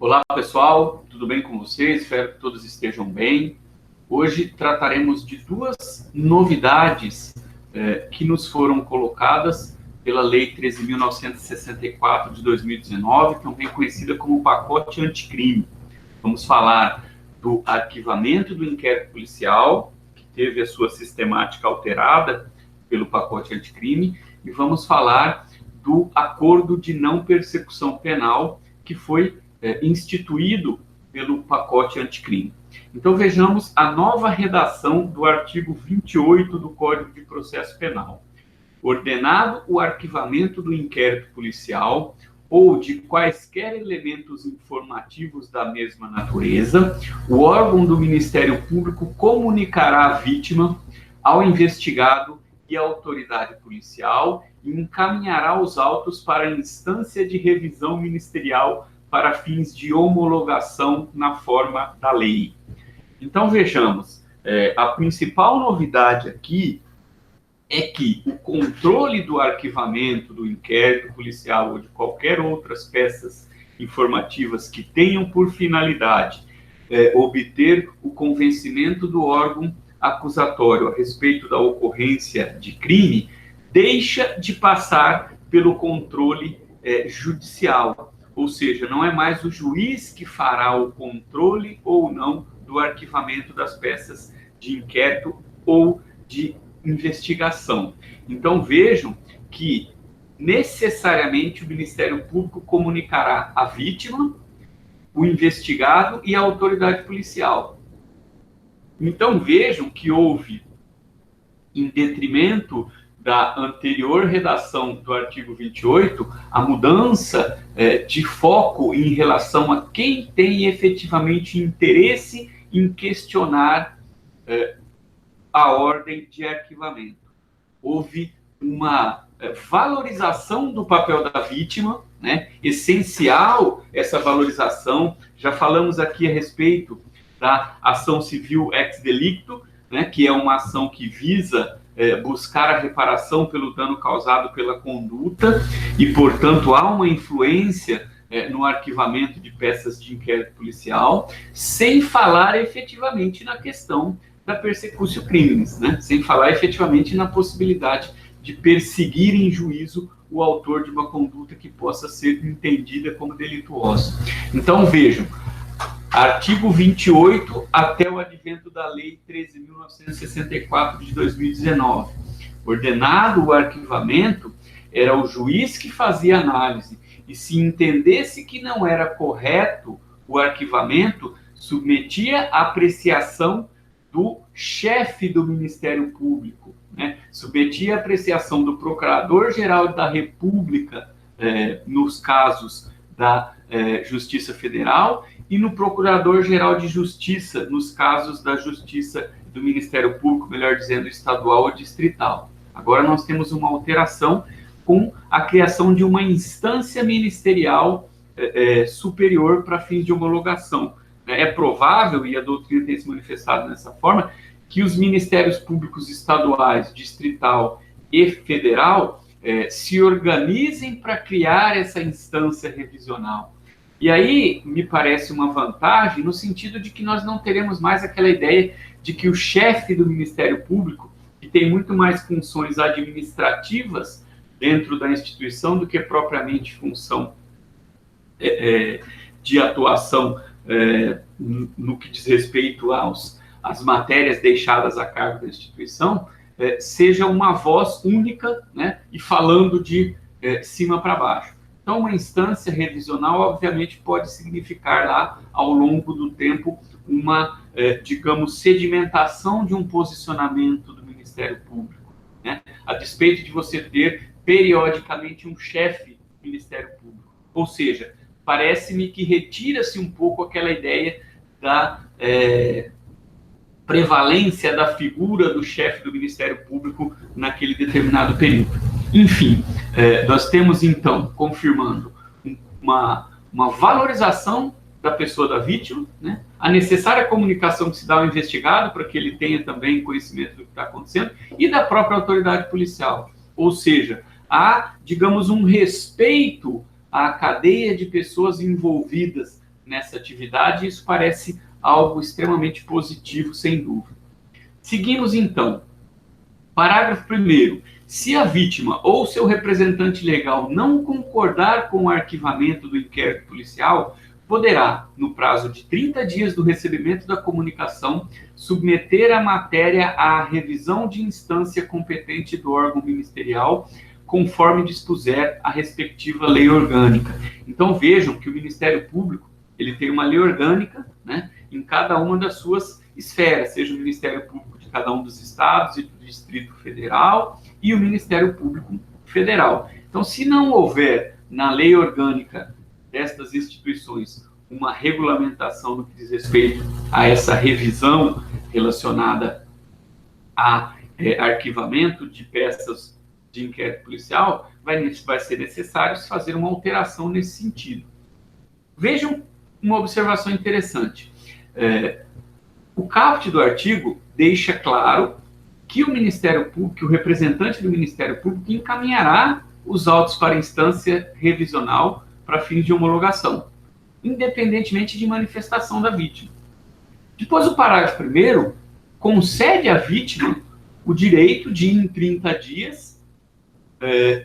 Olá pessoal, tudo bem com vocês? Espero que todos estejam bem. Hoje trataremos de duas novidades que nos foram colocadas pela Lei 13.964 de 2019, também conhecida como pacote anticrime. Vamos falar do arquivamento do inquérito policial, que teve a sua sistemática alterada pelo pacote anticrime, e vamos falar do acordo de não persecução penal, que foi instituído pelo pacote anticrime. Então vejamos a nova redação do artigo 28 do Código de Processo Penal. Ordenado o arquivamento do inquérito policial ou de quaisquer elementos informativos da mesma natureza, o órgão do Ministério Público comunicará à vítima, ao investigado e à autoridade policial e encaminhará os autos para a instância de revisão ministerial para fins de homologação na forma da lei. Então, vejamos, a principal novidade aqui é que o controle do arquivamento do inquérito policial ou de qualquer outras peças informativas que tenham por finalidade obter o convencimento do órgão acusatório a respeito da ocorrência de crime, deixa de passar pelo controle judicial. Ou seja, não é mais o juiz que fará o controle ou não do arquivamento das peças de inquérito ou de investigação. Então vejam que necessariamente o Ministério Público comunicará a vítima, o investigado e a autoridade policial. Então vejam que houve, em detrimento da anterior redação do artigo 28, a mudança de foco em relação a quem tem efetivamente interesse em questionar a ordem de arquivamento. Houve uma valorização do papel da vítima, né? Essencial essa valorização. Já falamos aqui a respeito da ação civil ex delicto, né? Que é uma ação que visa buscar a reparação pelo dano causado pela conduta e, portanto, há uma influência no arquivamento de peças de inquérito policial, sem falar efetivamente na questão da persecução crimes, né? Sem falar efetivamente na possibilidade de perseguir em juízo o autor de uma conduta que possa ser entendida como delituosa. Então, vejam, artigo 28 até o advento da Lei 13.964 de 2019. Ordenado o arquivamento, era o juiz que fazia análise, e se entendesse que não era correto o arquivamento, submetia à apreciação do chefe do Ministério Público, né? Submetia à apreciação do Procurador-Geral da República, nos casos da Justiça Federal, e no Procurador-Geral de Justiça, nos casos da Justiça do Ministério Público, melhor dizendo, estadual ou distrital. Agora nós temos uma alteração com a criação de uma instância ministerial superior para fins de homologação. É provável, e a doutrina tem se manifestado dessa forma, que os Ministérios Públicos estaduais, distrital e federal se organizem para criar essa instância revisional. E aí me parece uma vantagem no sentido de que nós não teremos mais aquela ideia de que o chefe do Ministério Público, que tem muito mais funções administrativas dentro da instituição do que propriamente função de atuação no que diz respeito às matérias deixadas a cargo da instituição, seja uma voz única, né, e falando de cima para baixo. Então, uma instância revisional, obviamente, pode significar lá, ao longo do tempo, uma, digamos, sedimentação de um posicionamento do Ministério Público, né? A despeito de você ter, periodicamente, um chefe do Ministério Público. Ou seja, parece-me que retira-se um pouco aquela ideia da prevalência da figura do chefe do Ministério Público naquele determinado período. Enfim, nós temos, então, confirmando uma valorização da pessoa da vítima, né? A necessária comunicação que se dá ao investigado para que ele tenha também conhecimento do que está acontecendo e da própria autoridade policial. Ou seja, há, digamos, um respeito à cadeia de pessoas envolvidas nessa atividade, e isso parece algo extremamente positivo, sem dúvida. Seguimos, então. Parágrafo 1º. Se a vítima ou seu representante legal não concordar com o arquivamento do inquérito policial, poderá, no prazo de 30 dias do recebimento da comunicação, submeter a matéria à revisão de instância competente do órgão ministerial, conforme dispuser a respectiva lei orgânica. Então vejam que o Ministério Público ele tem uma lei orgânica, né, em cada uma das suas esferas, seja o Ministério Público de cada um dos estados e do Distrito Federal e o Ministério Público Federal. Então, se não houver na lei orgânica destas instituições uma regulamentação no que diz respeito a essa revisão relacionada a arquivamento de peças de inquérito policial, vai ser necessário fazer uma alteração nesse sentido. Vejam uma observação interessante. O caput do artigo deixa claro que o Ministério Público, que o representante do Ministério Público encaminhará os autos para instância revisional para fins de homologação, independentemente de manifestação da vítima. Depois, o parágrafo 1º concede à vítima o direito de, em 30 dias,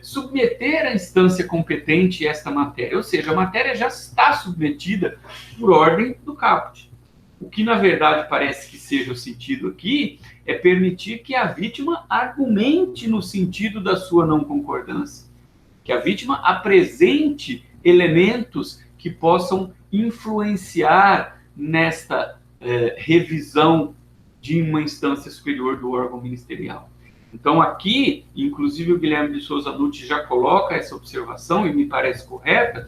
submeter à instância competente esta matéria, ou seja, a matéria já está submetida por ordem do caput. O que, na verdade, parece que seja o sentido aqui é permitir que a vítima argumente no sentido da sua não concordância, que a vítima apresente elementos que possam influenciar nesta revisão de uma instância superior do órgão ministerial. Então, aqui, inclusive o Guilherme de Souza Nutti já coloca essa observação, e me parece correta,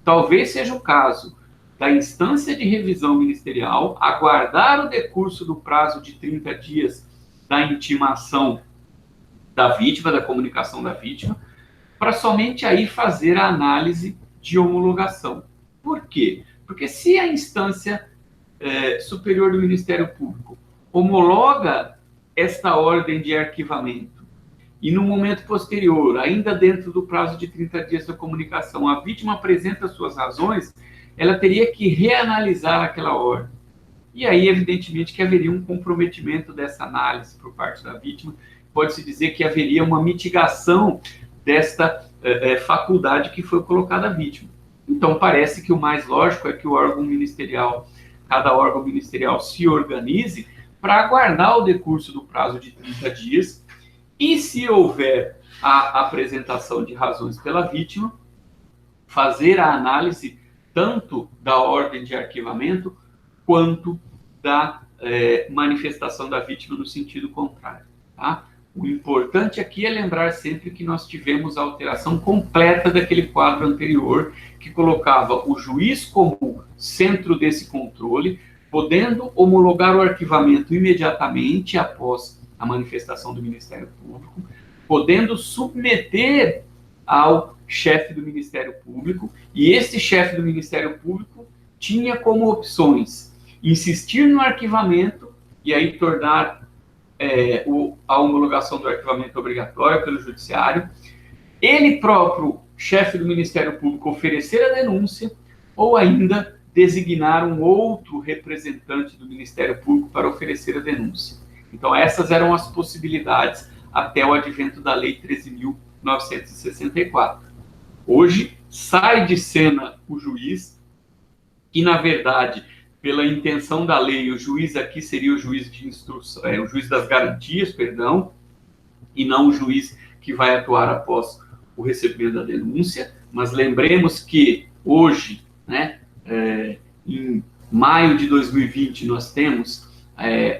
talvez seja o caso da instância de revisão ministerial aguardar o decurso do prazo de 30 dias da intimação da vítima, da comunicação da vítima, para somente aí fazer a análise de homologação. Por quê? Porque se a instância superior do Ministério Público homologa esta ordem de arquivamento e no momento posterior, ainda dentro do prazo de 30 dias da comunicação, a vítima apresenta suas razões, ela teria que reanalisar aquela ordem. E aí, evidentemente, que haveria um comprometimento dessa análise por parte da vítima. Pode-se dizer que haveria uma mitigação desta faculdade que foi colocada à vítima. Então, parece que o mais lógico é que o órgão ministerial, cada órgão ministerial se organize para aguardar o decurso do prazo de 30 dias e, se houver a apresentação de razões pela vítima, fazer a análise tanto da ordem de arquivamento quanto da manifestação da vítima no sentido contrário. Tá? O importante aqui é lembrar sempre que nós tivemos a alteração completa daquele quadro anterior, que colocava o juiz como centro desse controle, podendo homologar o arquivamento imediatamente após a manifestação do Ministério Público, podendo submeter ao chefe do Ministério Público, e esse chefe do Ministério Público tinha como opções insistir no arquivamento e aí tornar a homologação do arquivamento obrigatória pelo judiciário, ele próprio, chefe do Ministério Público, oferecer a denúncia, ou ainda designar um outro representante do Ministério Público para oferecer a denúncia. Então, essas eram as possibilidades até o advento da Lei 13.964. Hoje, sai de cena o juiz, que, na verdade, pela intenção da lei, o juiz aqui seria o juiz de instrução, o juiz das garantias, perdão, e não o juiz que vai atuar após o recebimento da denúncia. Mas lembremos que hoje, né, em maio de 2020, nós temos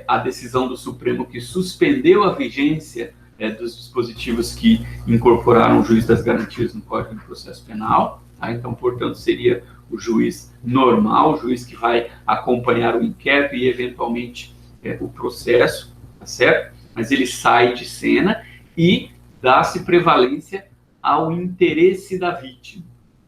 a decisão do Supremo que suspendeu a vigência dos dispositivos que incorporaram o juiz das garantias no Código de Processo Penal. Tá? Então, portanto, seria o juiz normal, o juiz que vai acompanhar o inquérito e, eventualmente, o processo, tá certo? Mas ele sai de cena e dá-se prevalência ao interesse da vítima,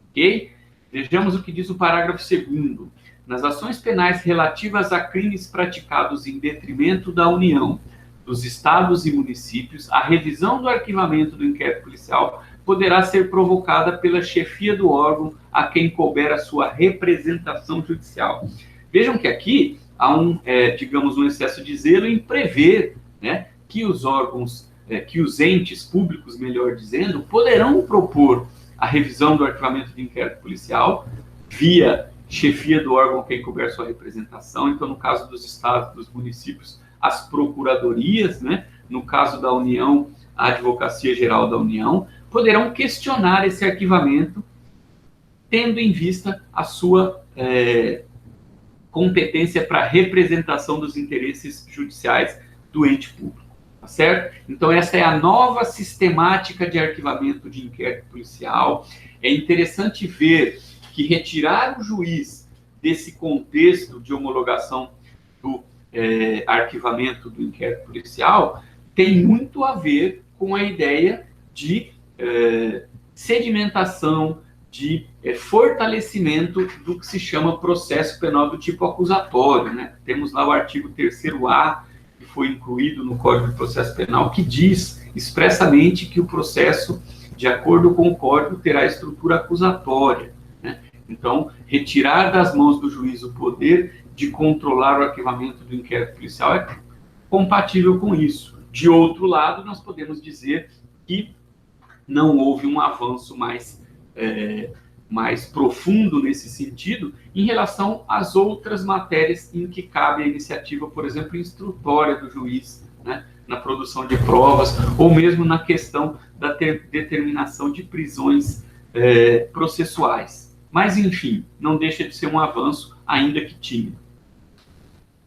ok? Vejamos o que diz o parágrafo 2º. Nas ações penais relativas a crimes praticados em detrimento da União, dos estados e municípios, a revisão do arquivamento do inquérito policial poderá ser provocada pela chefia do órgão a quem couber a sua representação judicial. Vejam que aqui há digamos, um excesso de zelo em prever, né, que os órgãos, que os entes públicos, melhor dizendo, poderão propor a revisão do arquivamento de inquérito policial via chefia do órgão a quem couber a sua representação. Então, no caso dos estados, dos municípios, as procuradorias, né, no caso da União, a Advocacia Geral da União, poderão questionar esse arquivamento, tendo em vista a sua competência para a representação dos interesses judiciais do ente público, tá certo? Então, essa é a nova sistemática de arquivamento de inquérito policial. É interessante ver que retirar o juiz desse contexto de homologação do arquivamento do inquérito policial tem muito a ver com a ideia de sedimentação, de fortalecimento do que se chama processo penal do tipo acusatório, né? Temos lá o artigo 3º-A, que foi incluído no Código de Processo Penal, que diz expressamente que o processo, de acordo com o Código, terá estrutura acusatória, né? Então, retirar das mãos do juiz o poder de controlar o arquivamento do inquérito policial é compatível com isso. De outro lado, nós podemos dizer que não houve um avanço mais profundo nesse sentido em relação às outras matérias em que cabe a iniciativa, por exemplo, instrutória do juiz, né, na produção de provas, ou mesmo na questão da determinação de prisões processuais. Mas, enfim, não deixa de ser um avanço, ainda que tímido.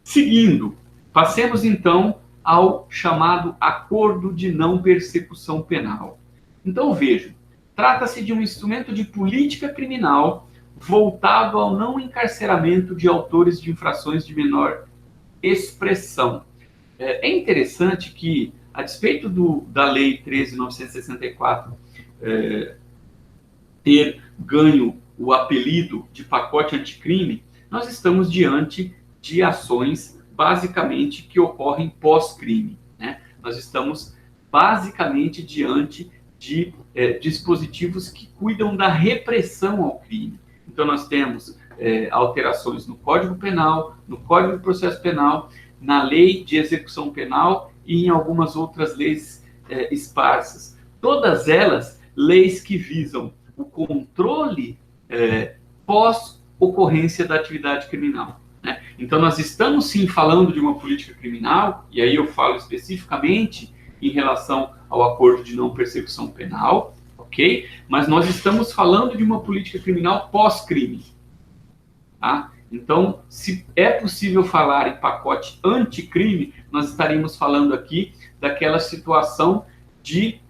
Seguindo, passemos então ao chamado Acordo de Não Persecução Penal. Então, vejam, trata-se de um instrumento de política criminal voltado ao não encarceramento de autores de infrações de menor expressão. É interessante que, a despeito da Lei 13.964 ter ganho o apelido de pacote anticrime, nós estamos diante de ações, basicamente, que ocorrem pós-crime, né? Nós estamos, basicamente, diante de dispositivos que cuidam da repressão ao crime. Então, nós temos alterações no Código Penal, no Código de Processo Penal, na Lei de Execução Penal e em algumas outras leis esparsas. Todas elas, leis que visam o controle pós-ocorrência da atividade criminal, né? Então, nós estamos, sim, falando de uma política criminal, e aí eu falo especificamente em relação ao acordo de não persecução penal, ok? Mas nós estamos falando de uma política criminal pós-crime, tá? Então, se é possível falar em pacote anticrime, nós estaríamos falando aqui daquela situação de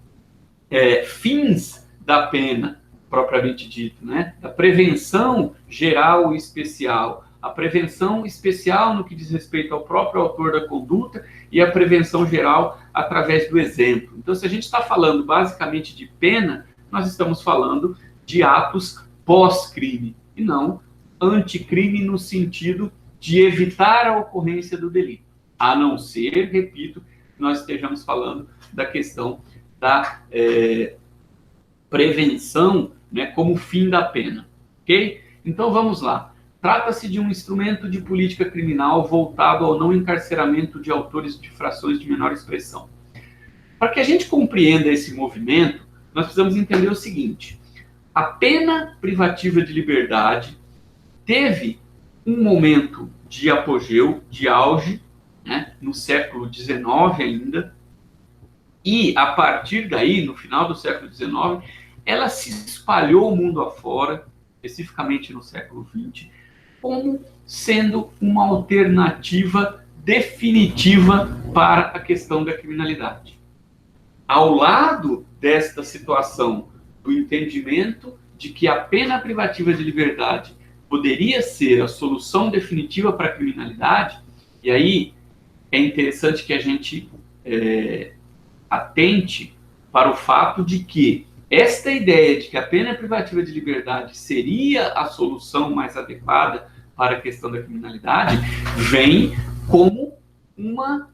fins da pena, propriamente dito, né? Da prevenção geral e especial. A prevenção especial no que diz respeito ao próprio autor da conduta e a prevenção geral através do exemplo. Então, se a gente está falando basicamente de pena, nós estamos falando de atos pós-crime e não anticrime no sentido de evitar a ocorrência do delito. A não ser, repito, que nós estejamos falando da questão da prevenção, né, como fim da pena, ok? Então, vamos lá. Trata-se de um instrumento de política criminal voltado ao não encarceramento de autores de infrações de menor expressão. Para que a gente compreenda esse movimento, nós precisamos entender o seguinte: a pena privativa de liberdade teve um momento de apogeu, de auge, né, no século XIX ainda, e a partir daí, no final do século XIX, ela se espalhou o mundo afora, especificamente no século XX, como sendo uma alternativa definitiva para a questão da criminalidade. Ao lado desta situação do entendimento de que a pena privativa de liberdade poderia ser a solução definitiva para a criminalidade, e aí é interessante que a gente atente para o fato de que esta ideia de que a pena privativa de liberdade seria a solução mais adequada para a questão da criminalidade vem como uma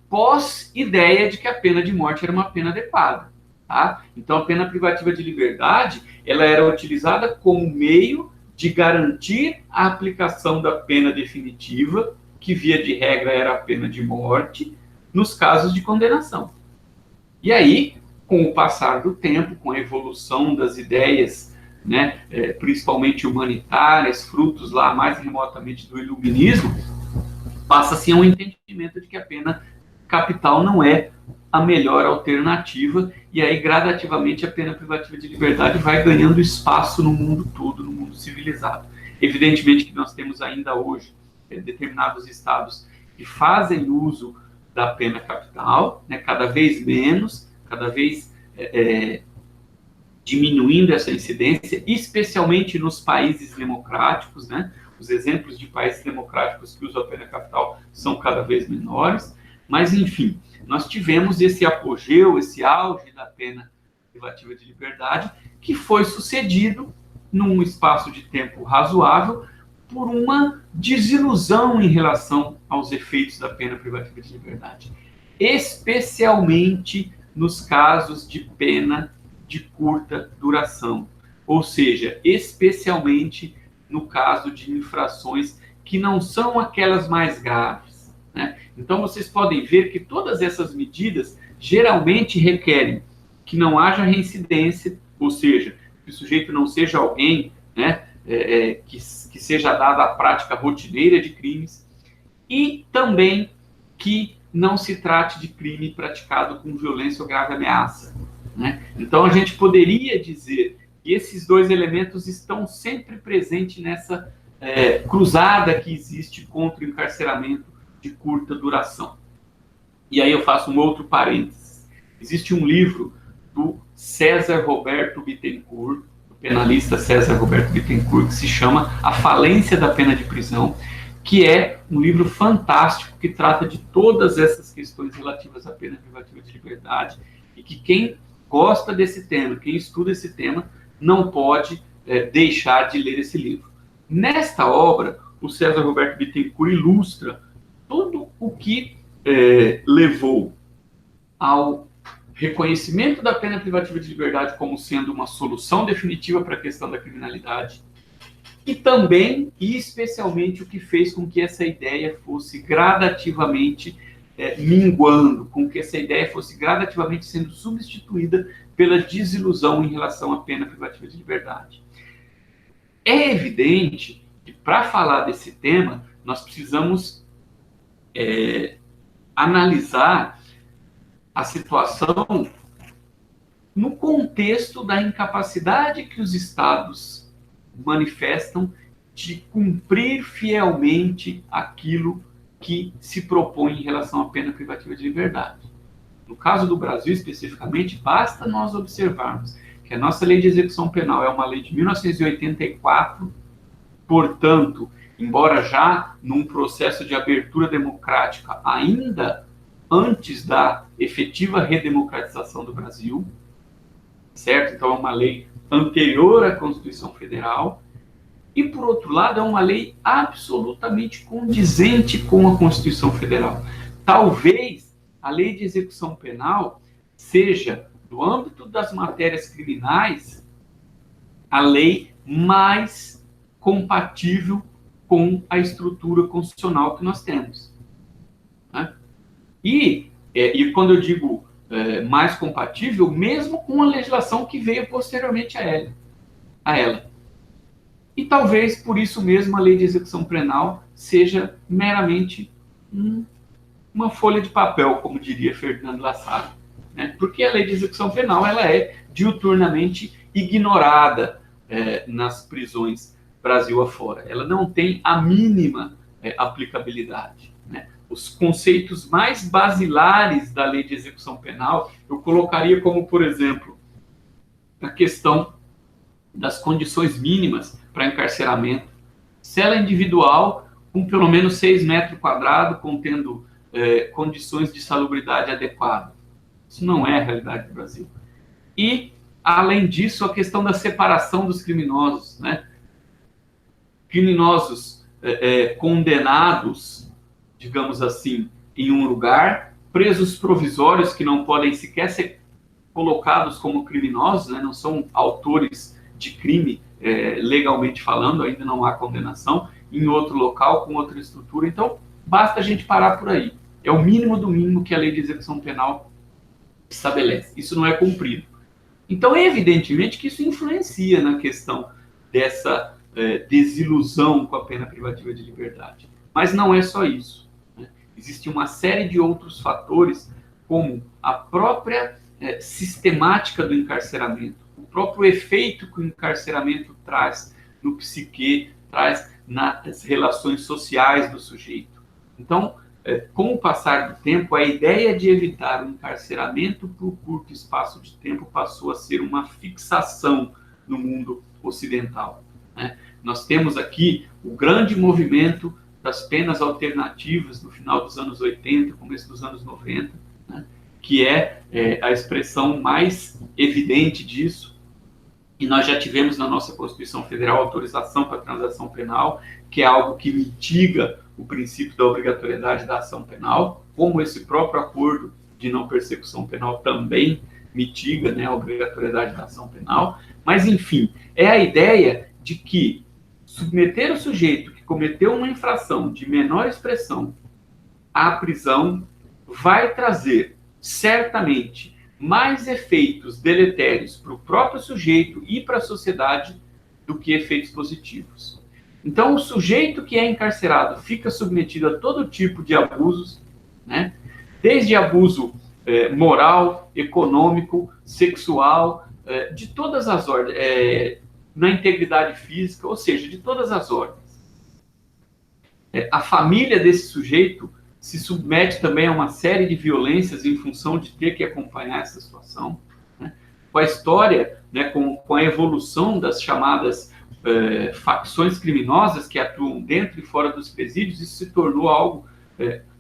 pós-ideia de que a pena de morte era uma pena adequada. Tá? Então, a pena privativa de liberdade, ela era utilizada como meio de garantir a aplicação da pena definitiva, que via de regra era a pena de morte, nos casos de condenação. E aí, com o passar do tempo, com a evolução das ideias, né, principalmente humanitárias, frutos lá mais remotamente do iluminismo, passa-se a um entendimento de que a pena capital não é a melhor alternativa, e aí gradativamente a pena privativa de liberdade vai ganhando espaço no mundo todo, no mundo civilizado. Evidentemente que nós temos ainda hoje determinados estados que fazem uso da pena capital, né, cada vez menos, cada vez diminuindo essa incidência, especialmente nos países democráticos, né? Os exemplos de países democráticos que usam a pena capital são cada vez menores, mas, enfim, nós tivemos esse apogeu, esse auge da pena privativa de liberdade, que foi sucedido, num espaço de tempo razoável, por uma desilusão em relação aos efeitos da pena privativa de liberdade, especialmente nos casos de pena de curta duração, ou seja, especialmente no caso de infrações que não são aquelas mais graves, né? Então, vocês podem ver que todas essas medidas geralmente requerem que não haja reincidência, ou seja, que o sujeito não seja alguém, né, que seja dada a prática rotineira de crimes, e também que não se trate de crime praticado com violência ou grave ameaça, né? Então, a gente poderia dizer que esses dois elementos estão sempre presentes nessa cruzada que existe contra o encarceramento de curta duração. E aí eu faço um outro parênteses. Existe um livro do César Roberto Bittencourt, do penalista César Roberto Bittencourt, que se chama A Falência da Pena de Prisão, que é um livro fantástico que trata de todas essas questões relativas à pena privativa de liberdade, e que quem gosta desse tema, quem estuda esse tema, não pode deixar de ler esse livro. Nesta obra, o César Roberto Bittencourt ilustra tudo o que levou ao reconhecimento da pena privativa de liberdade como sendo uma solução definitiva para a questão da criminalidade, e também, e especialmente, o que fez com que essa ideia fosse gradativamente minguando, com que essa ideia fosse gradativamente sendo substituída pela desilusão em relação à pena privativa de liberdade. É evidente que, para falar desse tema, nós precisamos analisar a situação no contexto da incapacidade que os estados manifestam de cumprir fielmente aquilo que se propõe em relação à pena privativa de liberdade. No caso do Brasil, especificamente, basta nós observarmos que a nossa lei de execução penal é uma lei de 1984, portanto, embora já num processo de abertura democrática, ainda antes da efetiva redemocratização do Brasil, certo? Então, é uma lei anterior à Constituição Federal, e, por outro lado, é uma lei absolutamente condizente com a Constituição Federal. Talvez a lei de execução penal seja, no âmbito das matérias criminais, a lei mais compatível com a estrutura constitucional que nós temos, né? E quando eu digo mais compatível, mesmo com a legislação que veio posteriormente a ela. E talvez, por isso mesmo, a lei de execução penal seja meramente uma folha de papel, como diria Ferdinando Lassalle, né? Porque a lei de execução penal ela é diuturnamente ignorada nas prisões Brasil afora. Ela não tem a mínima aplicabilidade, né? Os conceitos mais basilares da lei de execução penal eu colocaria como, por exemplo, a questão das condições mínimas para encarceramento, cela individual com pelo menos 6 metros quadrados, contendo condições de salubridade adequada. Isso não é a realidade do Brasil. E, além disso, a questão da separação dos criminosos, né? Criminosos condenados, digamos assim, em um lugar, presos provisórios que não podem sequer ser colocados como criminosos, né, não são autores de crime legalmente falando, ainda não há condenação, em outro local, com outra estrutura. Então, basta a gente parar por aí. É o mínimo do mínimo que a lei de execução penal estabelece. Isso não é cumprido. Então, evidentemente que isso influencia na questão dessa desilusão com a pena privativa de liberdade. Mas não é só isso, né? Existe uma série de outros fatores, como a própria sistemática do encarceramento, o próprio efeito que o encarceramento traz no psique, traz nas relações sociais do sujeito. Então, com o passar do tempo, a ideia de evitar o encarceramento por curto espaço de tempo passou a ser uma fixação no mundo ocidental, né? Nós temos aqui o grande movimento das penas alternativas no final dos anos 80, começo dos anos 90, né? Que é a expressão mais evidente disso. E nós já tivemos na nossa Constituição Federal autorização para transação penal, que é algo que mitiga o princípio da obrigatoriedade da ação penal, como esse próprio acordo de não persecução penal também mitiga, né, a obrigatoriedade da ação penal. Mas, enfim, é a ideia de que submeter o sujeito que cometeu uma infração de menor expressão à prisão vai trazer, certamente, mais efeitos deletérios para o próprio sujeito e para a sociedade do que efeitos positivos. Então, o sujeito que é encarcerado fica submetido a todo tipo de abusos, né? Desde abuso moral, econômico, sexual, de todas as ordens, na integridade física, ou seja, de todas as ordens. A família desse sujeito se submete também a uma série de violências em função de ter que acompanhar essa situação, né? Com a história, né, com a evolução das chamadas facções criminosas que atuam dentro e fora dos presídios, isso se tornou algo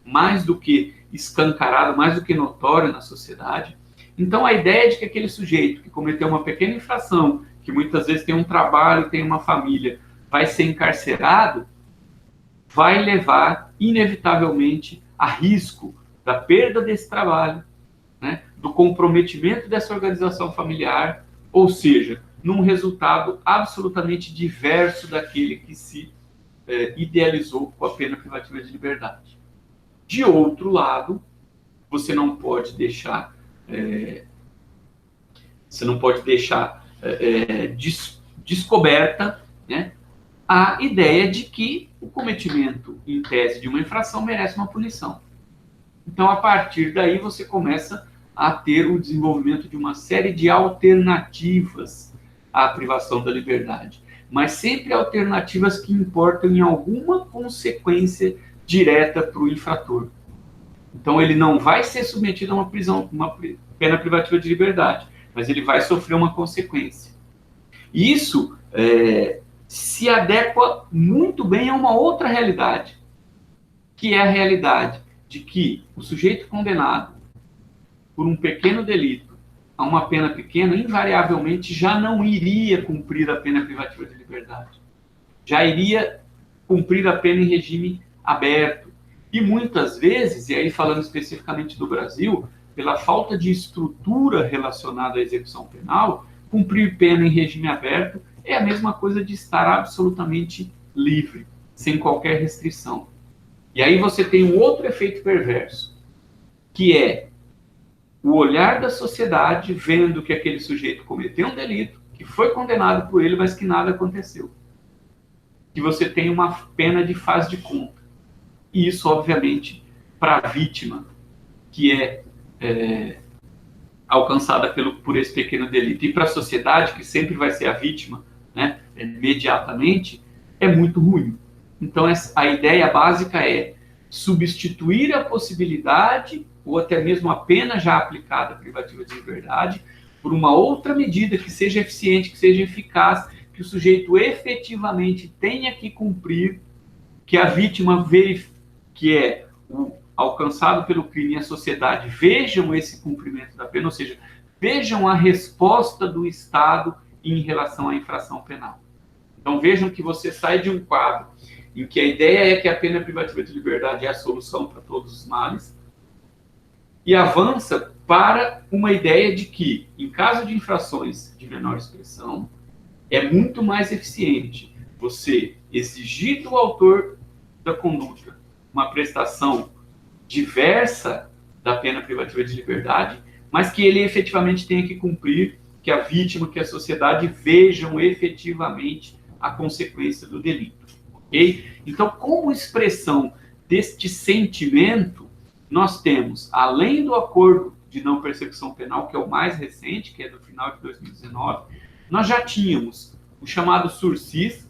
mais do que escancarado, mais do que notório na sociedade. Então, a ideia de que aquele sujeito que cometeu uma pequena infração, que muitas vezes tem um trabalho, tem uma família, vai ser encarcerado, vai levar, inevitavelmente, a risco da perda desse trabalho, né, do comprometimento dessa organização familiar, ou seja, num resultado absolutamente diverso daquele que se idealizou com a pena privativa de liberdade. De outro lado, você não pode deixar descoberta, né, a ideia de que o cometimento, em tese, de uma infração merece uma punição. Então, a partir daí, você começa a ter o desenvolvimento de uma série de alternativas à privação da liberdade, mas sempre alternativas que importam em alguma consequência direta para o infrator. Então, ele não vai ser submetido a uma pena privativa de liberdade, mas ele vai sofrer uma consequência. E isso se adequa muito bem a uma outra realidade, que é a realidade de que o sujeito condenado por um pequeno delito a uma pena pequena, invariavelmente já não iria cumprir a pena privativa de liberdade. Já iria cumprir a pena em regime aberto. E muitas vezes, e aí falando especificamente do Brasil, pela falta de estrutura relacionada à execução penal, cumprir pena em regime aberto é a mesma coisa de estar absolutamente livre, sem qualquer restrição. E aí você tem um outro efeito perverso, que é o olhar da sociedade vendo que aquele sujeito cometeu um delito, que foi condenado por ele, mas que nada aconteceu. Que você tem uma pena de faz de conta. E isso, obviamente, para a vítima, que é alcançada por esse pequeno delito, e para a sociedade, que sempre vai ser a vítima, né, imediatamente, é muito ruim. Então, a ideia básica é substituir a possibilidade, ou até mesmo a pena já aplicada privativa de liberdade, por uma outra medida que seja eficiente, que seja eficaz, que o sujeito efetivamente tenha que cumprir, que a vítima que é o alcançado pelo crime e a sociedade vejam esse cumprimento da pena, ou seja, vejam a resposta do Estado em relação à infração penal. Então vejam que você sai de um quadro em que a ideia é que a pena privativa de liberdade é a solução para todos os males, e avança para uma ideia de que, em caso de infrações de menor expressão, é muito mais eficiente você exigir do autor da conduta uma prestação diversa da pena privativa de liberdade, mas que ele efetivamente tenha que cumprir, que a vítima, que a sociedade vejam efetivamente a consequência do delito. Ok? Então, como expressão deste sentimento, nós temos, além do acordo de não persecução penal, que é o mais recente, que é do final de 2019, nós já tínhamos o chamado SURSIS,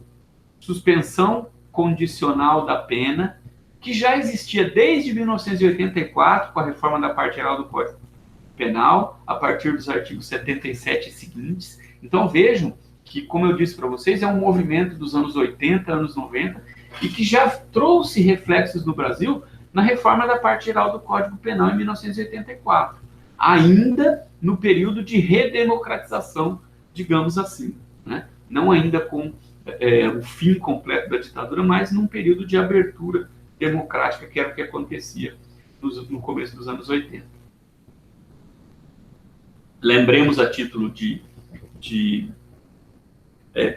suspensão condicional da pena, que já existia desde 1984, com a reforma da parte geral do Código Penal, a partir dos artigos 77 e seguintes. Então vejam que, como eu disse para vocês, é um movimento dos anos 80, anos 90, e que já trouxe reflexos no Brasil na reforma da parte geral do Código Penal em 1984, ainda no período de redemocratização, digamos assim, né? Não ainda com o fim completo da ditadura, mas num período de abertura democrática, que era o que acontecia no começo dos anos 80. Lembremos, a título de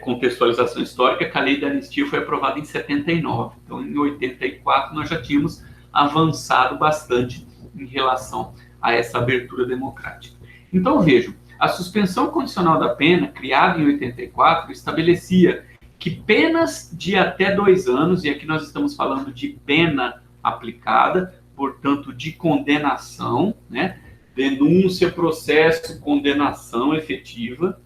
contextualização histórica, que a lei da anistia foi aprovada em 79. Então, em 84, nós já tínhamos avançado bastante em relação a essa abertura democrática. Então, vejam, a suspensão condicional da pena, criada em 84, estabelecia que penas de até 2 anos, e aqui nós estamos falando de pena aplicada, portanto, de condenação, né? Denúncia, processo, condenação efetiva.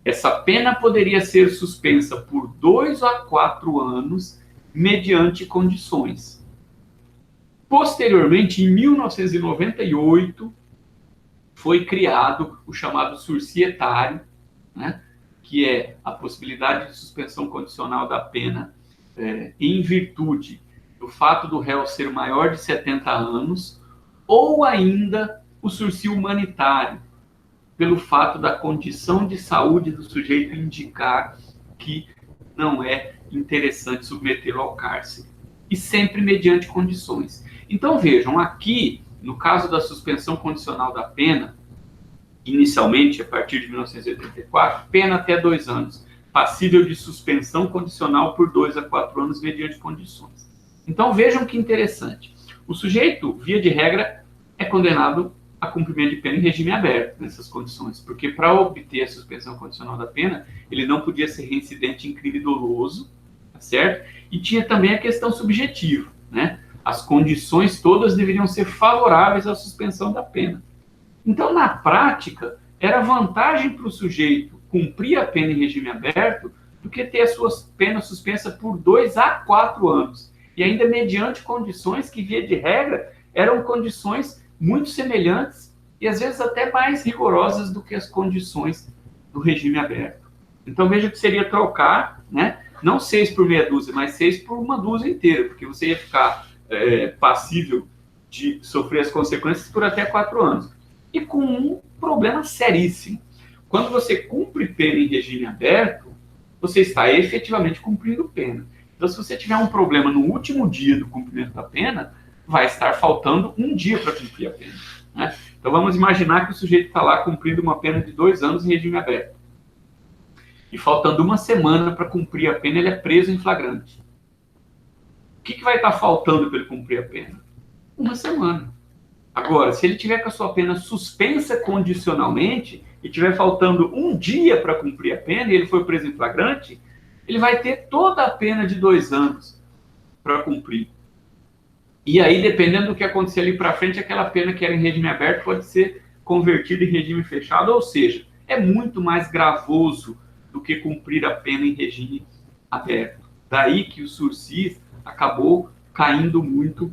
Essa pena poderia ser suspensa por 2 a 4 anos, mediante condições. Posteriormente, em 1998, foi criado o chamado surcietário, né? Que é a possibilidade de suspensão condicional da pena em virtude do fato do réu ser maior de 70 anos, ou ainda o surcio humanitário, pelo fato da condição de saúde do sujeito indicar que não é interessante submetê-lo ao cárcere. E sempre mediante condições. Então vejam, aqui, no caso da suspensão condicional da pena, inicialmente, a partir de 1984, pena até 2 anos, passível de suspensão condicional por 2 a 4 anos, mediante condições. Então vejam que interessante. O sujeito, via de regra, é condenado a cumprimento de pena em regime aberto, nessas condições, porque para obter a suspensão condicional da pena, ele não podia ser reincidente em crime doloso, tá certo? E tinha também a questão subjetiva, né? As condições todas deveriam ser favoráveis à suspensão da pena. Então, na prática, era vantagem para o sujeito cumprir a pena em regime aberto do que ter a sua pena suspensa por 2 a 4 anos. E ainda mediante condições que, via de regra, eram condições muito semelhantes e, às vezes, até mais rigorosas do que as condições do regime aberto. Então, veja que seria trocar, né, não 6 por meia dúzia, mas 6 por uma dúzia inteira, porque você ia ficar passível de sofrer as consequências por até 4 anos. E com um problema seríssimo. Quando você cumpre pena em regime aberto, você está efetivamente cumprindo pena. Então, se você tiver um problema no último dia do cumprimento da pena, vai estar faltando um dia para cumprir a pena, né? Então, vamos imaginar que o sujeito está lá cumprindo uma pena de 2 anos em regime aberto. E faltando 1 semana para cumprir a pena, ele é preso em flagrante. O que vai estar faltando para ele cumprir a pena? 1 semana. Agora, se ele tiver com a sua pena suspensa condicionalmente e tiver faltando 1 dia para cumprir a pena e ele for preso em flagrante, ele vai ter toda a pena de 2 anos para cumprir. E aí, dependendo do que acontecer ali para frente, aquela pena que era em regime aberto pode ser convertida em regime fechado, ou seja, é muito mais gravoso do que cumprir a pena em regime aberto. Daí que o sursis acabou caindo muito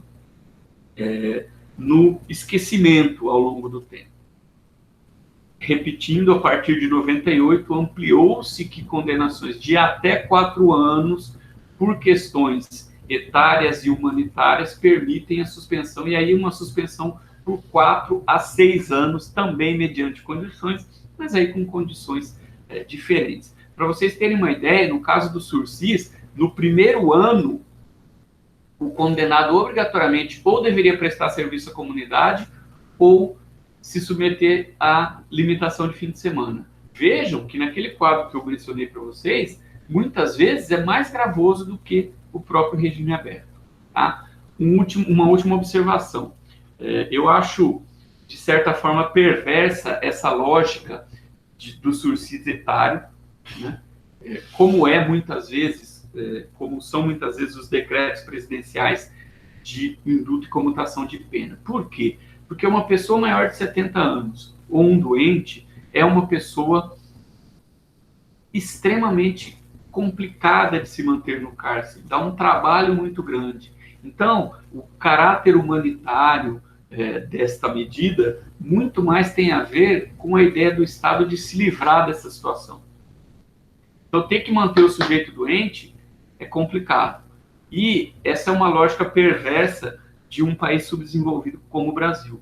no esquecimento ao longo do tempo. Repetindo, a partir de 98, ampliou-se que condenações de até 4 anos por questões etárias e humanitárias permitem a suspensão, e aí uma suspensão por 4 a 6 anos, também mediante condições, mas aí com condições diferentes. Para vocês terem uma ideia, no caso do sursis, no primeiro ano, o condenado obrigatoriamente ou deveria prestar serviço à comunidade ou se submeter à limitação de fim de semana. Vejam que naquele quadro que eu mencionei para vocês, muitas vezes é mais gravoso do que o próprio regime aberto. Tá? Uma última observação. Eu acho, de certa forma, perversa essa lógica do sursis etário, né? Como são muitas vezes os decretos presidenciais de indulto e comutação de pena. Por quê? Porque uma pessoa maior de 70 anos ou um doente é uma pessoa extremamente complicada de se manter no cárcere, dá um trabalho muito grande. Então, o caráter humanitário desta medida muito mais tem a ver com a ideia do Estado de se livrar dessa situação. Então, ter que manter o sujeito doente é complicado. E essa é uma lógica perversa de um país subdesenvolvido como o Brasil.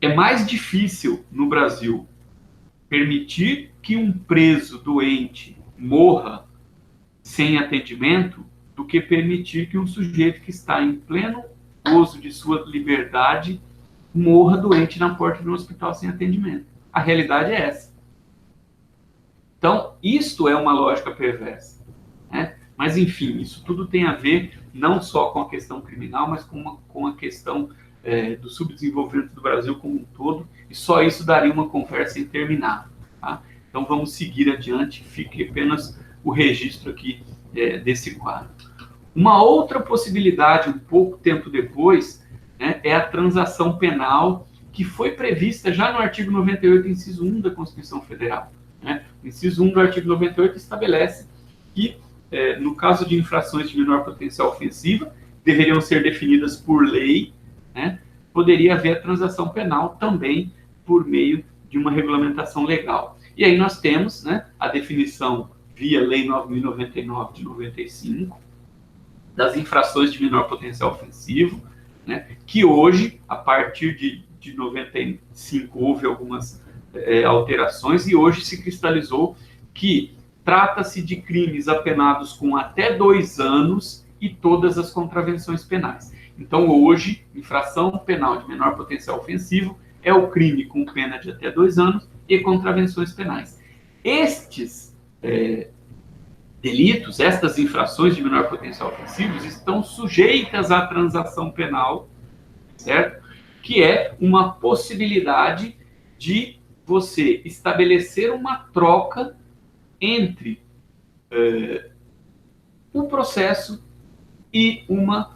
É mais difícil no Brasil permitir que um preso doente morra sem atendimento do que permitir que um sujeito que está em pleno gozo de sua liberdade morra doente na porta de um hospital sem atendimento. A realidade é essa. Então, isto é uma lógica perversa, né? Mas, enfim, isso tudo tem a ver não só com a questão criminal, mas com a questão do subdesenvolvimento do Brasil como um todo, e só isso daria uma conversa interminável. Tá? Então, vamos seguir adiante, fique apenas o registro aqui desse quadro. Uma outra possibilidade, um pouco tempo depois, né, é a transação penal, que foi prevista já no artigo 98, inciso 1 da Constituição Federal. Né? O inciso 1 do artigo 98 estabelece que, no caso de infrações de menor potencial ofensiva, deveriam ser definidas por lei, né? Poderia haver a transação penal também por meio de uma regulamentação legal. E aí nós temos, né, a definição via Lei 9.099 de 95, das infrações de menor potencial ofensivo, né, que hoje, a partir de 95, houve algumas alterações, e hoje se cristalizou que trata-se de crimes apenados com até 2 anos e todas as contravenções penais. Então, hoje, infração penal de menor potencial ofensivo é o crime com pena de até 2 anos e contravenções penais. Estes delitos, estas infrações de menor potencial ofensivo, estão sujeitas à transação penal, certo? Que é uma possibilidade de você estabelecer uma troca entre o processo e uma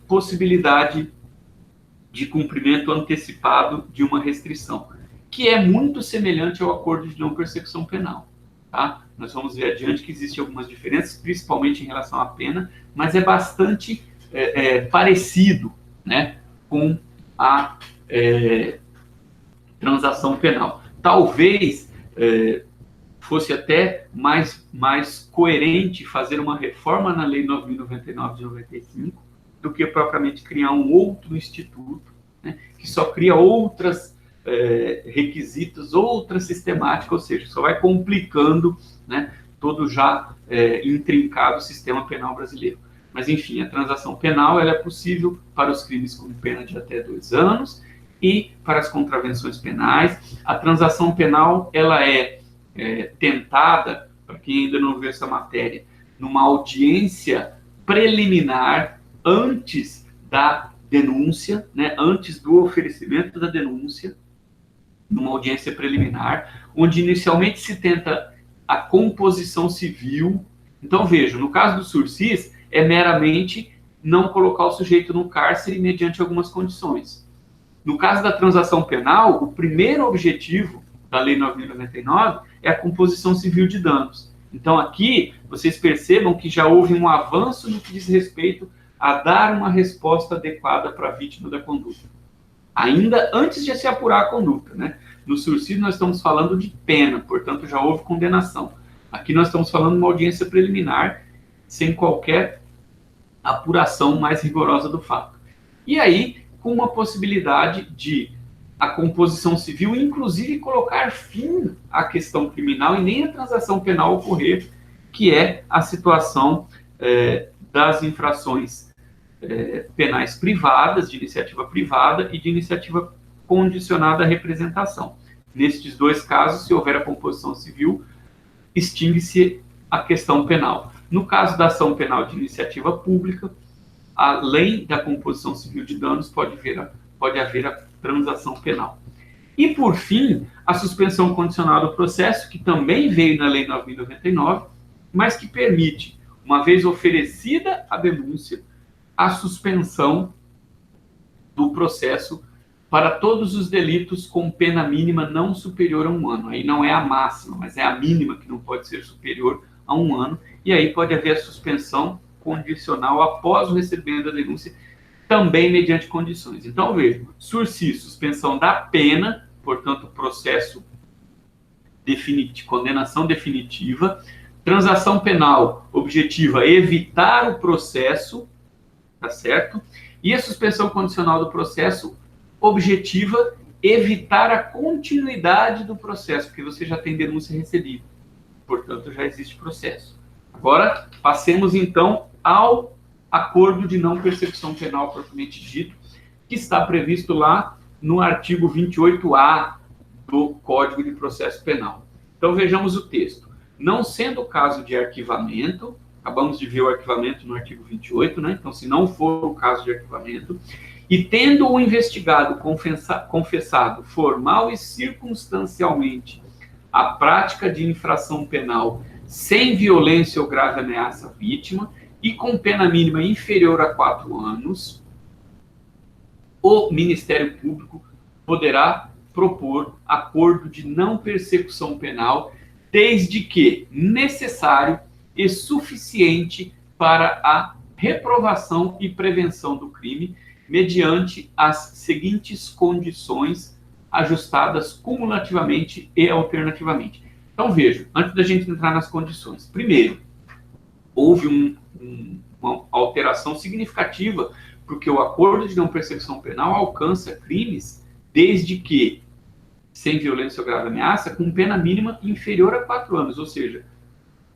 possibilidade de cumprimento antecipado de uma restrição, que é muito semelhante ao acordo de não persecução penal. Tá? Nós vamos ver adiante que existem algumas diferenças, principalmente em relação à pena, mas é bastante parecido, né, com a transação penal. Talvez fosse até mais coerente fazer uma reforma na Lei 9.099 de 95 do que propriamente criar um outro instituto, né, que só cria outras requisitos, outra sistemática, ou seja, só vai complicando, né, todo já intrincado sistema penal brasileiro. Mas, enfim, a transação penal ela é possível para os crimes com pena de até 2 anos e para as contravenções penais. A transação penal ela é tentada, para quem ainda não viu essa matéria, numa audiência preliminar antes da denúncia, né, antes do oferecimento da denúncia, numa audiência preliminar, onde inicialmente se tenta a composição civil. Então, vejam, no caso do sursis, é meramente não colocar o sujeito no cárcere mediante algumas condições. No caso da transação penal, o primeiro objetivo da Lei 9.099 é a composição civil de danos. Então, aqui, vocês percebam que já houve um avanço no que diz respeito a dar uma resposta adequada para a vítima da conduta. Ainda antes de se apurar a conduta, né? No sursis, nós estamos falando de pena, portanto, já houve condenação. Aqui nós estamos falando de uma audiência preliminar, sem qualquer apuração mais rigorosa do fato. E aí, com uma possibilidade de a composição civil, inclusive colocar fim à questão criminal e nem a transação penal ocorrer, que é a situação das infrações penais privadas, de iniciativa privada e de iniciativa condicionada à representação. Nestes dois casos, se houver a composição civil, extingue-se a questão penal. No caso da ação penal de iniciativa pública, além da composição civil de danos, pode haver a transação penal. E, por fim, a suspensão condicional do processo, que também veio na Lei 9.099, mas que permite, uma vez oferecida a denúncia, a suspensão do processo para todos os delitos com pena mínima não superior a 1 ano. Aí não é a máxima, mas é a mínima, que não pode ser superior a 1 ano. E aí pode haver a suspensão condicional após o recebimento da denúncia, também mediante condições. Então, veja, sursis, suspensão da pena, portanto, processo definitivo, condenação definitiva, transação penal objetiva, evitar o processo, tá certo? E a suspensão condicional do processo objetiva, evitar a continuidade do processo, porque você já tem denúncia recebida, portanto, já existe processo. Agora, passemos então ao acordo de não persecução penal propriamente dito, que está previsto lá no artigo 28A do Código de Processo Penal. Então, vejamos o texto. Não sendo o caso de arquivamento, acabamos de ver o arquivamento no artigo 28, né? Então, se não for o caso de arquivamento, e tendo o investigado confessado formal e circunstancialmente a prática de infração penal sem violência ou grave ameaça à vítima e com pena mínima inferior a 4 anos, o Ministério Público poderá propor acordo de não persecução penal, desde que necessário e suficiente para a reprovação e prevenção do crime, mediante as seguintes condições ajustadas cumulativamente e alternativamente. Então, veja, antes da gente entrar nas condições. Primeiro, houve uma alteração significativa, porque o acordo de não persecução penal alcança crimes desde que, sem violência ou grave ameaça, com pena mínima inferior a 4 anos, ou seja,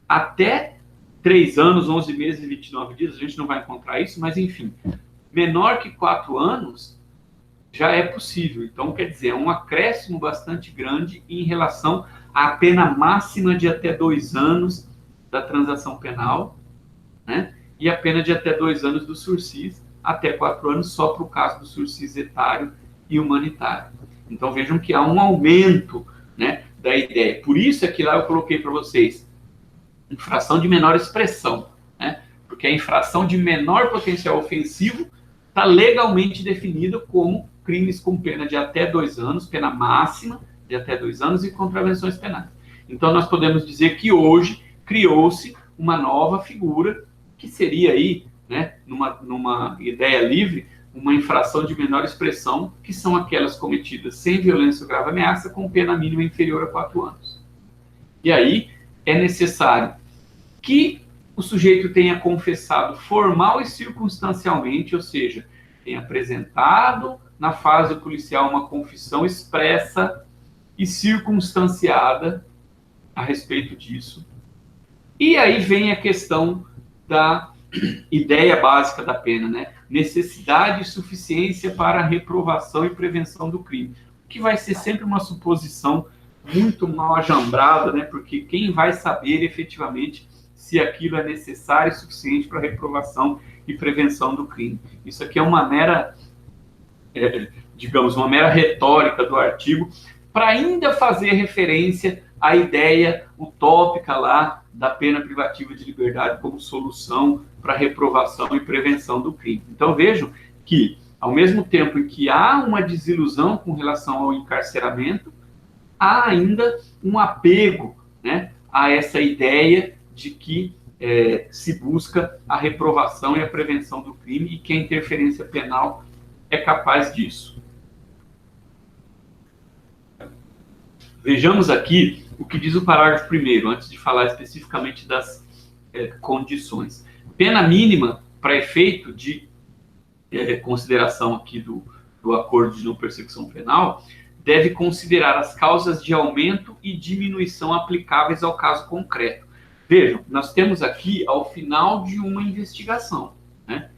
até 3 anos, 11 meses e 29 dias, a gente não vai encontrar isso, mas enfim, menor que 4 anos já é possível. Então, quer dizer, é um acréscimo bastante grande em relação à pena máxima de até 2 anos da transação penal, né? E a pena de até 2 anos do sursis, até 4 anos só para o caso do sursis etário e humanitário. Então, vejam que há um aumento, né, da ideia. Por isso é que lá eu coloquei para vocês infração de menor expressão, né? Porque a infração de menor potencial ofensivo está legalmente definida como crimes com pena de até 2 anos, pena máxima de até 2 anos e contravenções penais. Então, nós podemos dizer que hoje criou-se uma nova figura, que seria aí, né, numa ideia livre, uma infração de menor expressão, que são aquelas cometidas sem violência ou grave ameaça, com pena mínima inferior a 4 anos. E aí é necessário que o sujeito tenha confessado formal e circunstancialmente, ou seja, tenha apresentado na fase policial uma confissão expressa e circunstanciada a respeito disso. E aí vem a questão da ideia básica da pena, né? Necessidade e suficiência para a reprovação e prevenção do crime, que vai ser sempre uma suposição muito mal ajambrada, né? Porque quem vai saber efetivamente se aquilo é necessário e suficiente para a reprovação e prevenção do crime. Isso aqui é uma mera, digamos, uma mera retórica do artigo, para ainda fazer referência à ideia utópica lá da pena privativa de liberdade como solução para reprovação e prevenção do crime. Então, vejam que, ao mesmo tempo em que há uma desilusão com relação ao encarceramento, há ainda um apego, né, a essa ideia de que se busca a reprovação e a prevenção do crime e que a interferência penal é capaz disso. Vejamos aqui o que diz o parágrafo 1º, antes de falar especificamente das condições. Pena mínima para efeito de consideração aqui do acordo de não persecução penal deve considerar as causas de aumento e diminuição aplicáveis ao caso concreto. Vejam, nós temos aqui ao final de uma investigação, né?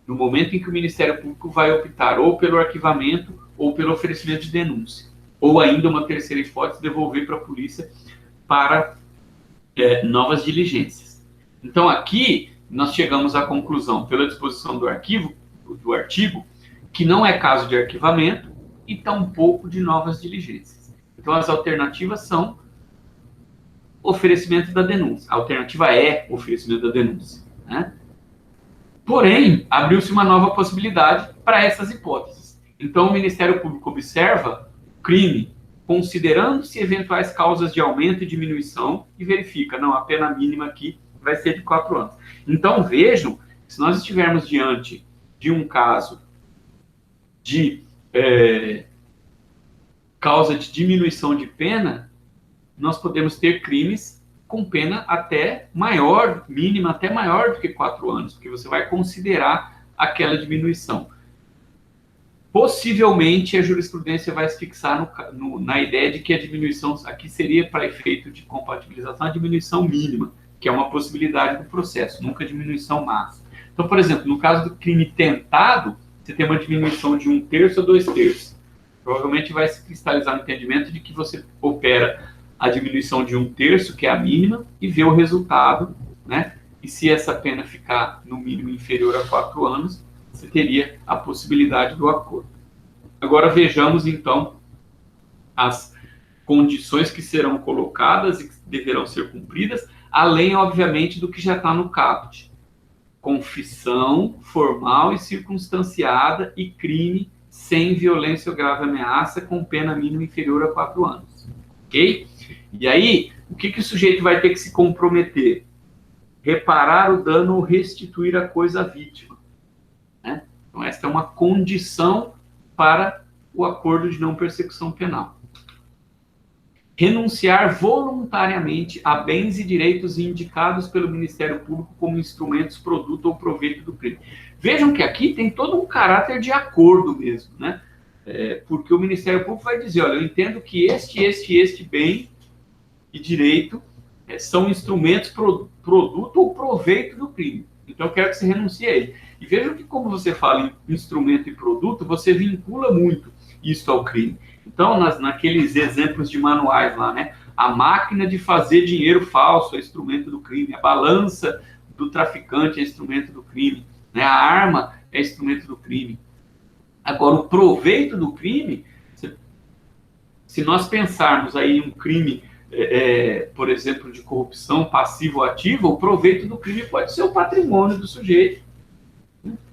no momento em que o Ministério Público vai optar ou pelo arquivamento ou pelo oferecimento de denúncia. Ou ainda uma terceira hipótese, devolver para a polícia para novas diligências. Então, aqui, nós chegamos à conclusão, pela disposição do artigo, que não é caso de arquivamento e tampouco de novas diligências. Então, as alternativas são oferecimento da denúncia. A alternativa é oferecimento da denúncia, né? Porém, abriu-se uma nova possibilidade para essas hipóteses. Então, o Ministério Público observa o crime, considerando-se eventuais causas de aumento e diminuição, e verifica, não, a pena mínima aqui vai ser de 4 anos. Então, vejam, se nós estivermos diante de um caso de causa de diminuição de pena, nós podemos ter crimes com pena até maior, mínima até maior do que 4 anos, porque você vai considerar aquela diminuição. Possivelmente, a jurisprudência vai se fixar na ideia de que a diminuição aqui seria, para efeito de compatibilização, a diminuição mínima, que é uma possibilidade do processo, nunca a diminuição máxima. Então, por exemplo, no caso do crime tentado, você tem uma diminuição de 1/3 ou 2/3. Provavelmente vai se cristalizar no entendimento de que você opera a diminuição de 1/3, que é a mínima, e vê o resultado, né? E se essa pena ficar no mínimo inferior a 4 anos, você teria a possibilidade do acordo. Agora vejamos, então, as condições que serão colocadas e que deverão ser cumpridas, além, obviamente, do que já está no caput. Confissão formal e circunstanciada e crime sem violência ou grave ameaça com pena mínima inferior a 4 anos. Ok? E aí, o que o sujeito vai ter que se comprometer? Reparar o dano ou restituir a coisa à vítima. Né? Então, esta é uma condição para o acordo de não persecução penal. Renunciar voluntariamente a bens e direitos indicados pelo Ministério Público como instrumentos, produto ou proveito do crime. Vejam que aqui tem todo um caráter de acordo mesmo, né? Porque o Ministério Público vai dizer, olha, eu entendo que este bem e direito são instrumentos, produto ou proveito do crime. Então, eu quero que você renuncie a ele. E vejam que, como você fala em instrumento e produto, você vincula muito isso ao crime. Então, naqueles exemplos de manuais lá, né? A máquina de fazer dinheiro falso é instrumento do crime. A balança do traficante é instrumento do crime. Né? A arma é instrumento do crime. Agora, o proveito do crime, se nós pensarmos aí em um crime, por exemplo, de corrupção passiva ou ativa, o proveito do crime pode ser o patrimônio do sujeito.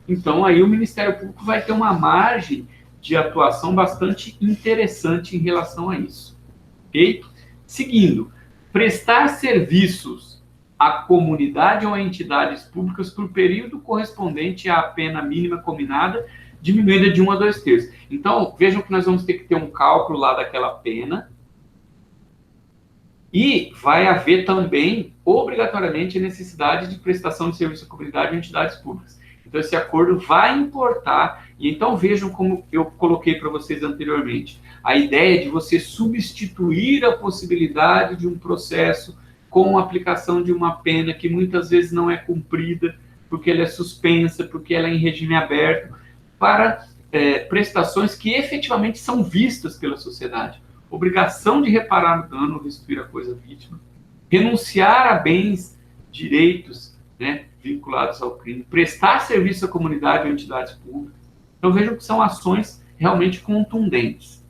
Então, aí o Ministério Público vai ter uma margem de atuação bastante interessante em relação a isso. Ok? Seguindo, prestar serviços à comunidade ou a entidades públicas por período correspondente à pena mínima combinada, diminuída de 1 a 2/3. Então, vejam que nós vamos ter que ter um cálculo lá daquela pena e vai haver também, obrigatoriamente, a necessidade de prestação de serviço à comunidade ou entidades públicas. Então, esse acordo vai importar, e então vejam como eu coloquei para vocês anteriormente, a ideia de você substituir a possibilidade de um processo com a aplicação de uma pena que muitas vezes não é cumprida, porque ela é suspensa, porque ela é em regime aberto, para prestações que efetivamente são vistas pela sociedade. Obrigação de reparar o dano, restituir a coisa vítima, renunciar a bens, direitos, né, vinculados ao crime, prestar serviço à comunidade ou entidades públicas. Então, vejam que são ações realmente contundentes.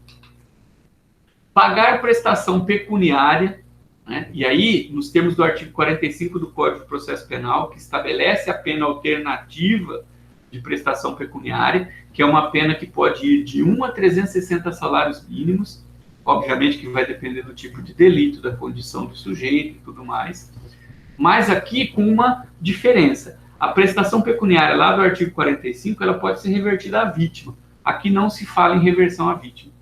Pagar prestação pecuniária, né, e aí, nos termos do artigo 45 do Código de Processo Penal, que estabelece a pena alternativa de prestação pecuniária, que é uma pena que pode ir de 1 a 360 salários mínimos, obviamente que vai depender do tipo de delito, da condição do sujeito e tudo mais, mas aqui com uma diferença. A prestação pecuniária lá do artigo 45, ela pode ser revertida à vítima. Aqui não se fala em reversão à vítima.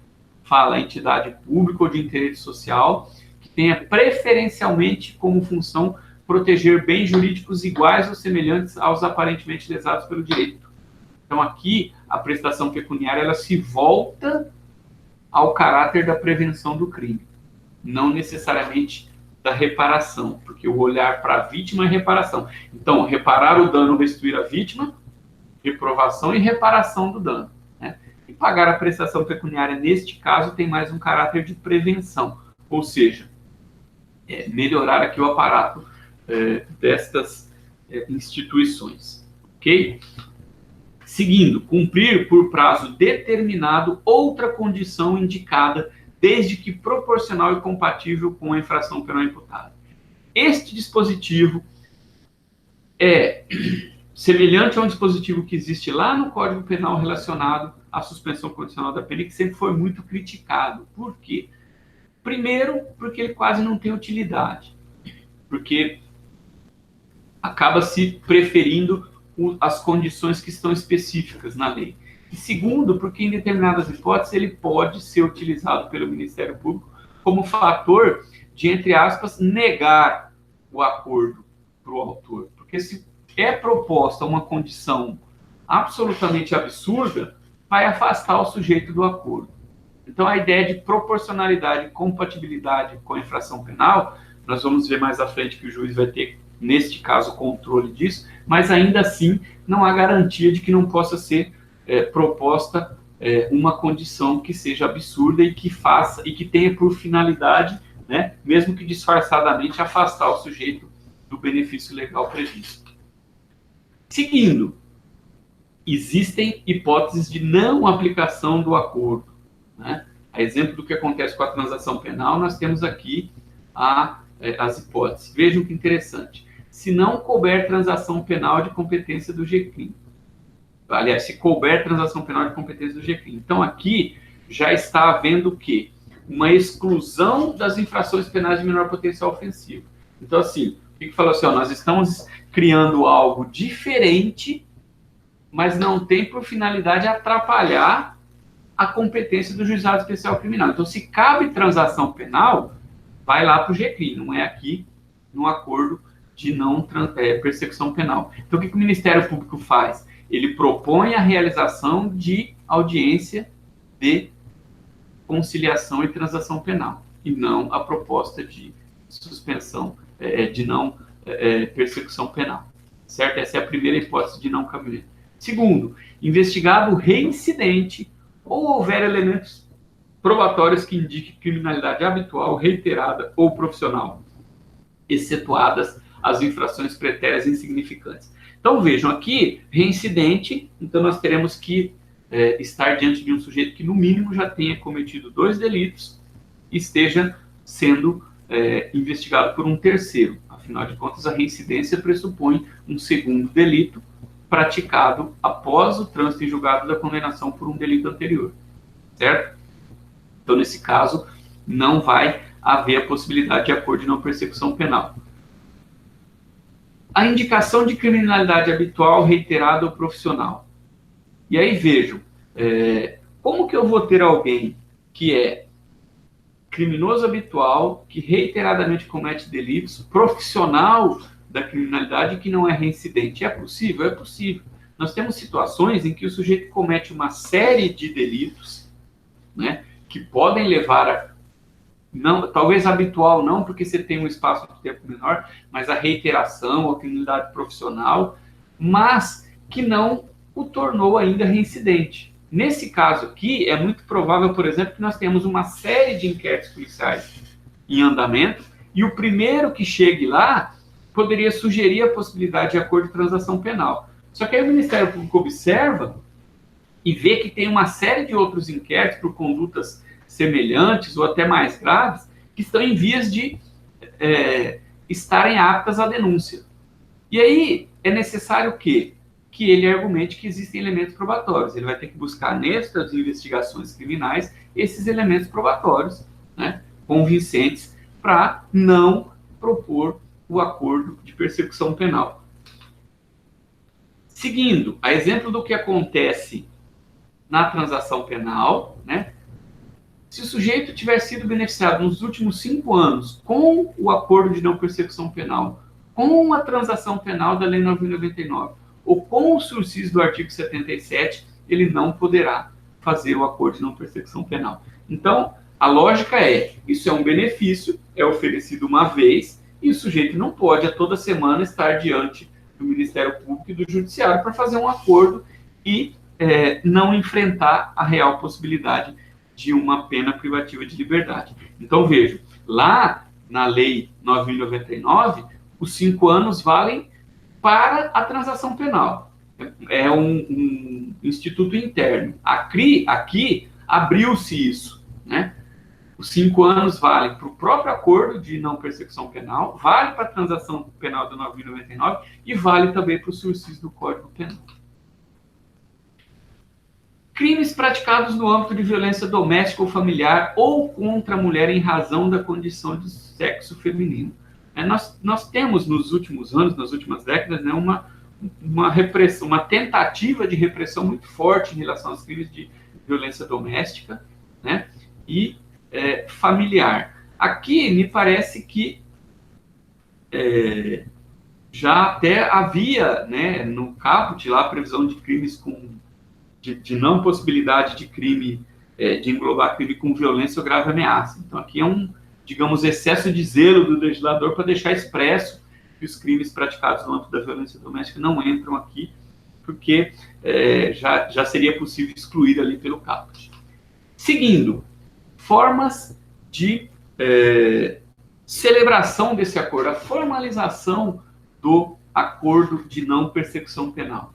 Fala a entidade pública ou de interesse social que tenha preferencialmente como função proteger bens jurídicos iguais ou semelhantes aos aparentemente lesados pelo direito. Então aqui a prestação pecuniária ela se volta ao caráter da prevenção do crime, não necessariamente da reparação, porque o olhar para a vítima é reparação. Então, reparar o dano, restituir a vítima, reprovação e reparação do dano, né? E pagar a prestação pecuniária, neste caso, tem mais um caráter de prevenção, ou seja, melhorar aqui o aparato destas instituições, ok? Seguindo, cumprir por prazo determinado outra condição indicada, desde que proporcional e compatível com a infração penal imputada. Este dispositivo é semelhante a um dispositivo que existe lá no Código Penal relacionado à suspensão condicional da pena, que sempre foi muito criticado. Por quê? Primeiro, porque ele quase não tem utilidade, porque acaba se preferindo as condições que estão específicas na lei. E segundo, porque em determinadas hipóteses ele pode ser utilizado pelo Ministério Público como fator de, entre aspas, negar o acordo para o autor. Porque se é proposta uma condição absolutamente absurda, vai afastar o sujeito do acordo. Então, a ideia de proporcionalidade e compatibilidade com a infração penal, nós vamos ver mais à frente que o juiz vai ter, neste caso, controle disso, mas ainda assim não há garantia de que não possa ser proposta uma condição que seja absurda e que faça e que tenha por finalidade, né, mesmo que disfarçadamente, afastar o sujeito do benefício legal previsto. Seguindo, existem hipóteses de não aplicação do acordo, né? A exemplo do que acontece com a transação penal, nós temos aqui as hipóteses. Vejam que interessante. Se não couber transação penal de competência do GCRIM. Aliás, se couber transação penal de competência do GCRIM. Então, aqui já está havendo o quê? Uma exclusão das infrações penais de menor potencial ofensivo. Então, assim, o que falou assim? Ó, nós estamos criando algo diferente, mas não tem por finalidade atrapalhar a competência do juizado especial criminal. Então, se cabe transação penal, vai lá para o GCRIM, não é aqui no acordo de não persecução penal. Então, o que o Ministério Público faz? Ele propõe a realização de audiência de conciliação e transação penal, e não a proposta de suspensão, de não persecução penal. Certo? Essa é a primeira hipótese de não cabimento. Segundo, investigado reincidente ou houver elementos probatórios que indiquem criminalidade habitual, reiterada ou profissional, excetuadas as infrações pretéritas insignificantes. Então, vejam aqui, reincidente, então nós teremos que estar diante de um sujeito que, no mínimo, já tenha cometido 2 delitos e esteja sendo investigado por um terceiro. Afinal de contas, a reincidência pressupõe um segundo delito praticado após o trânsito em julgado da condenação por um delito anterior, certo? Então, nesse caso, não vai haver a possibilidade de acordo de não persecução penal. A indicação de criminalidade habitual, reiterada ou profissional. E aí, vejam, como que eu vou ter alguém que é criminoso habitual, que reiteradamente comete delitos, profissional da criminalidade que não é reincidente? É possível? É possível. Nós temos situações em que o sujeito comete uma série de delitos, né, que podem levar a, não, talvez habitual não, porque você tem um espaço de tempo menor, mas a reiteração, a criminalidade profissional, mas que não o tornou ainda reincidente. Nesse caso aqui, é muito provável, por exemplo, que nós tenhamos uma série de inquéritos policiais em andamento, e o primeiro que chegue lá poderia sugerir a possibilidade de acordo de transação penal. Só que aí o Ministério Público observa e vê que tem uma série de outros inquéritos por condutas semelhantes ou até mais graves que estão em vias de estarem aptas à denúncia. E aí é necessário o quê? Que ele argumente que existem elementos probatórios. Ele vai ter que buscar nestas investigações criminais esses elementos probatórios, né, convincentes, para não propor o acordo de persecução penal. Seguindo, a exemplo do que acontece na transação penal, né, se o sujeito tiver sido beneficiado nos últimos 5 anos com o acordo de não persecução penal, com a transação penal da Lei 9.099, ou com o sursis do artigo 77, ele não poderá fazer o acordo de não persecução penal. Então, a lógica isso é um benefício, é oferecido uma vez, e o sujeito não pode, a toda semana, estar diante do Ministério Público e do Judiciário para fazer um acordo e não enfrentar a real possibilidade de uma pena privativa de liberdade. Então, veja, lá na Lei 9.099, os 5 anos valem para a transação penal. É um instituto interno. Aqui abriu-se isso, né? Os 5 anos valem para o próprio acordo de não persecução penal, vale para a transação penal do 9.099 e vale também para o sursis do Código Penal. Crimes praticados no âmbito de violência doméstica ou familiar ou contra a mulher em razão da condição de sexo feminino. Nós temos nos últimos anos, nas últimas décadas, né, uma repressão, uma tentativa de repressão muito forte em relação aos crimes de violência doméstica, né, e familiar. Aqui me parece que já até havia, né, no caput lá a previsão de crimes de não possibilidade de crime, de englobar crime com violência ou grave ameaça. Então aqui é digamos, excesso de zelo do legislador para deixar expresso que os crimes praticados no âmbito da violência doméstica não entram aqui, porque já seria possível excluir ali pelo caput. Seguindo, formas de celebração desse acordo, a formalização do acordo de não persecução penal.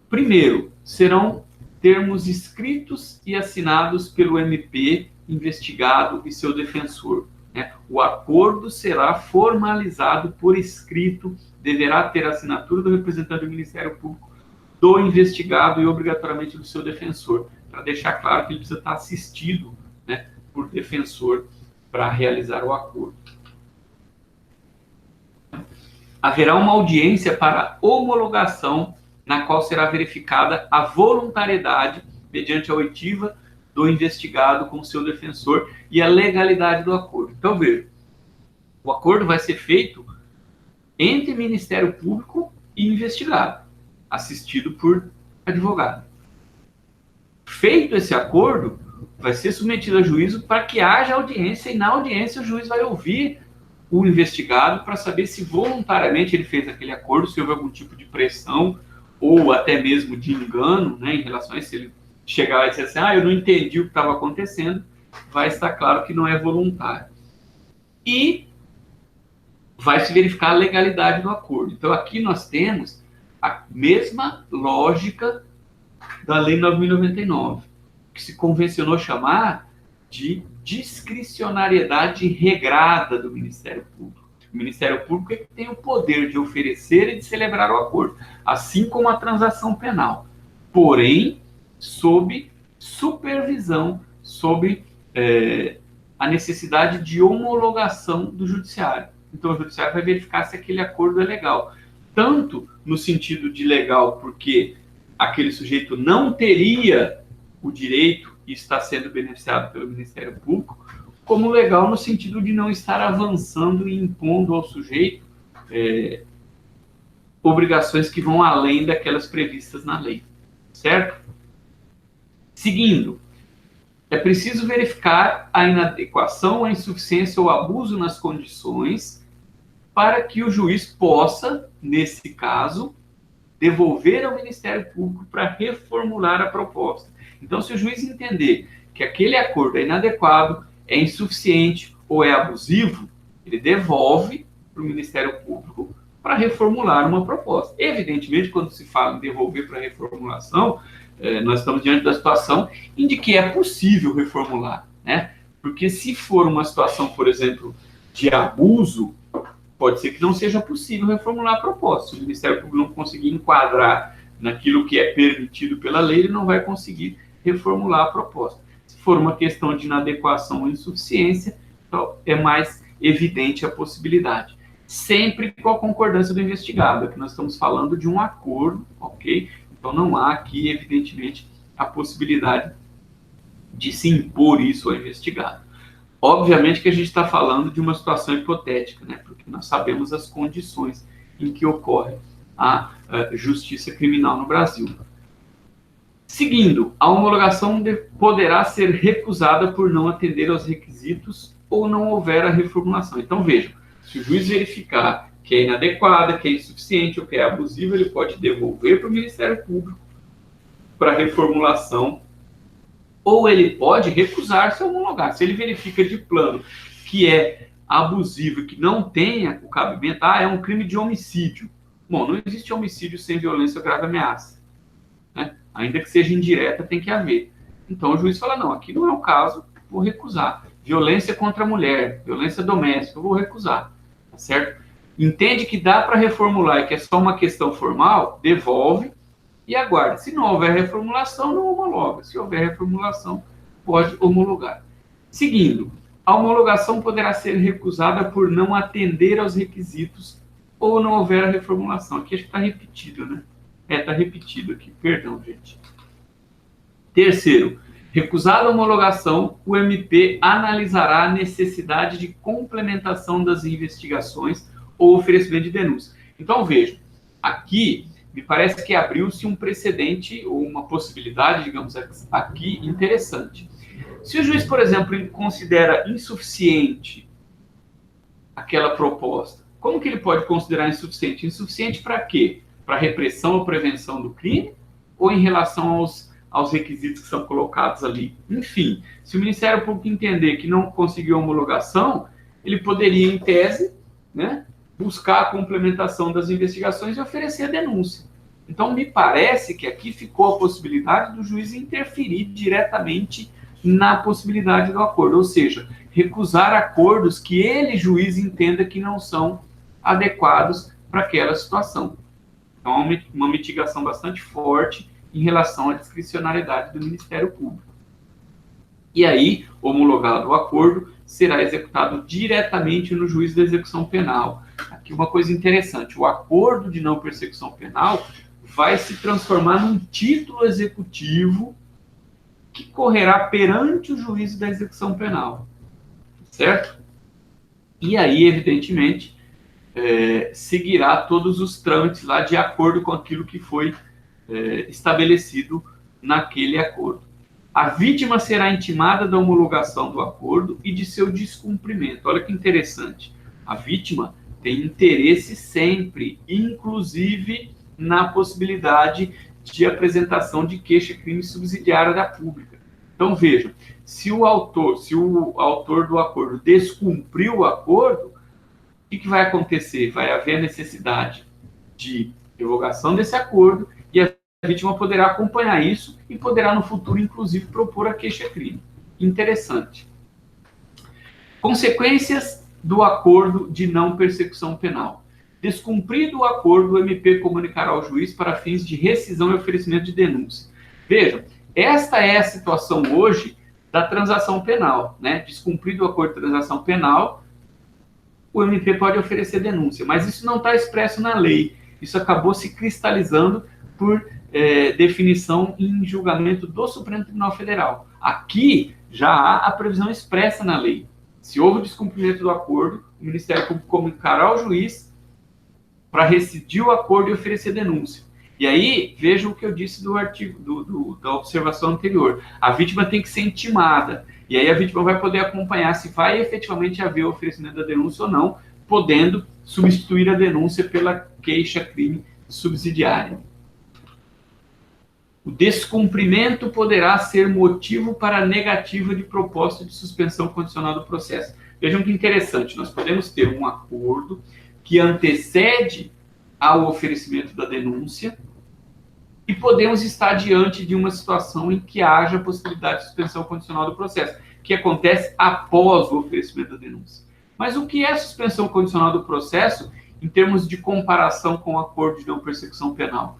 Primeiro, serão termos escritos e assinados pelo MP, investigado e seu defensor. O acordo será formalizado por escrito, deverá ter a assinatura do representante do Ministério Público, do investigado e obrigatoriamente do seu defensor, para deixar claro que ele precisa estar assistido, né, por defensor para realizar o acordo. Haverá uma audiência para homologação, na qual será verificada a voluntariedade, mediante a oitiva do investigado com o seu defensor e a legalidade do acordo. Então, veja, o acordo vai ser feito entre Ministério Público e investigado, assistido por advogado. Feito esse acordo, vai ser submetido a juízo para que haja audiência, e na audiência o juiz vai ouvir o investigado para saber se voluntariamente ele fez aquele acordo, se houve algum tipo de pressão ou até mesmo de engano, né, em relação a isso. Se ele chegar e dizer assim, eu não entendi o que estava acontecendo, vai estar claro que não é voluntário. E vai se verificar a legalidade do acordo. Então, aqui nós temos a mesma lógica da Lei 9.099, que se convencionou chamar de discricionariedade regrada do Ministério Público. O Ministério Público é que tem o poder de oferecer e de celebrar o acordo, assim como a transação penal, porém, sob supervisão, sob a necessidade de homologação do judiciário. Então, o judiciário vai verificar se aquele acordo é legal, tanto no sentido de legal, porque aquele sujeito não teria o direito e está sendo beneficiado pelo Ministério Público, como legal no sentido de não estar avançando e impondo ao sujeito obrigações que vão além daquelas previstas na lei, certo? Seguindo, é preciso verificar a inadequação, a insuficiência ou abuso nas condições para que o juiz possa, nesse caso, devolver ao Ministério Público para reformular a proposta. Então, se o juiz entender que aquele acordo é inadequado, é insuficiente ou é abusivo, ele devolve para o Ministério Público para reformular uma proposta. Evidentemente, quando se fala em devolver para reformulação, nós estamos diante da situação em que é possível reformular, né? Porque se for uma situação, por exemplo, de abuso, pode ser que não seja possível reformular a proposta. Se o Ministério Público não conseguir enquadrar naquilo que é permitido pela lei, ele não vai conseguir reformular a proposta. Se for uma questão de inadequação ou insuficiência, então é mais evidente a possibilidade. Sempre com a concordância do investigado, aqui nós estamos falando de um acordo, ok? Então não há aqui, evidentemente, a possibilidade de se impor isso ao investigado. Obviamente que a gente está falando de uma situação hipotética, né? Porque nós sabemos as condições em que ocorre a justiça criminal no Brasil. Seguindo, a homologação poderá ser recusada por não atender aos requisitos ou não houver a reformulação. Então, vejam, se o juiz verificar que é inadequada, que é insuficiente ou que é abusiva, ele pode devolver para o Ministério Público para reformulação, ou ele pode recusar-se a homologar. Se ele verifica de plano que é abusivo, que não tenha o cabimento, é um crime de homicídio. Bom, não existe homicídio sem violência ou grave ameaça, né? Ainda que seja indireta, tem que haver. Então o juiz fala, não, aqui não é o caso, vou recusar. Violência contra a mulher, violência doméstica, eu vou recusar, tá certo? Entende que dá para reformular e que é só uma questão formal, devolve e aguarda. Se não houver reformulação, não homologa. Se houver reformulação, pode homologar. Seguindo, a homologação poderá ser recusada por não atender aos requisitos ou não houver a reformulação. Aqui acho que está repetido, né? Está repetido aqui, perdão, gente. Terceiro, recusada a homologação, o MP analisará a necessidade de complementação das investigações ou oferecimento de denúncia. Então, veja, aqui me parece que abriu-se um precedente ou uma possibilidade, digamos aqui, interessante. Se o juiz, por exemplo, considera insuficiente aquela proposta, como que ele pode considerar insuficiente? Insuficiente para quê? Para repressão ou prevenção do crime? Ou em relação aos requisitos que são colocados ali? Enfim, se o Ministério Público entender que não conseguiu homologação, ele poderia, em tese, né, buscar a complementação das investigações e oferecer a denúncia. Então, me parece que aqui ficou a possibilidade do juiz interferir diretamente na possibilidade do acordo, ou seja, recusar acordos que ele, juiz, entenda que não são adequados para aquela situação. Então, é uma mitigação bastante forte em relação à discricionariedade do Ministério Público. E aí, homologado o acordo, será executado diretamente no juiz da execução penal. Aqui uma coisa interessante, o acordo de não persecução penal vai se transformar num título executivo que correrá perante o juízo da execução penal, certo? E aí, evidentemente, seguirá todos os trâmites lá de acordo com aquilo que foi estabelecido naquele acordo. A vítima será intimada da homologação do acordo e de seu descumprimento. Olha que interessante. A vítima tem interesse sempre, inclusive na possibilidade de apresentação de queixa-crime subsidiária da pública. Então, vejam, se o autor do acordo descumpriu o acordo, o que vai acontecer? Vai haver a necessidade de revogação desse acordo e a vítima poderá acompanhar isso e poderá, no futuro, inclusive, propor a queixa-crime. Interessante. Consequências do acordo de não persecução penal. Descumprido o acordo, o MP comunicará ao juiz para fins de rescisão e oferecimento de denúncia. Vejam, esta é a situação hoje da transação penal, né? Descumprido o acordo de transação penal, o MP pode oferecer denúncia, mas isso não está expresso na lei. Isso acabou se cristalizando por definição em julgamento do Supremo Tribunal Federal. Aqui já há a previsão expressa na lei. Se houve descumprimento do acordo, o Ministério Público comunicará ao juiz para rescindir o acordo e oferecer denúncia. E aí, veja o que eu disse do artigo, da observação anterior. A vítima tem que ser intimada. E aí a vítima vai poder acompanhar se vai efetivamente haver o oferecimento da denúncia ou não, podendo substituir a denúncia pela queixa-crime subsidiária. O descumprimento poderá ser motivo para a negativa de proposta de suspensão condicional do processo. Vejam que interessante, nós podemos ter um acordo que antecede ao oferecimento da denúncia e podemos estar diante de uma situação em que haja possibilidade de suspensão condicional do processo, que acontece após o oferecimento da denúncia. Mas o que é suspensão condicional do processo em termos de comparação com o acordo de não persecução penal?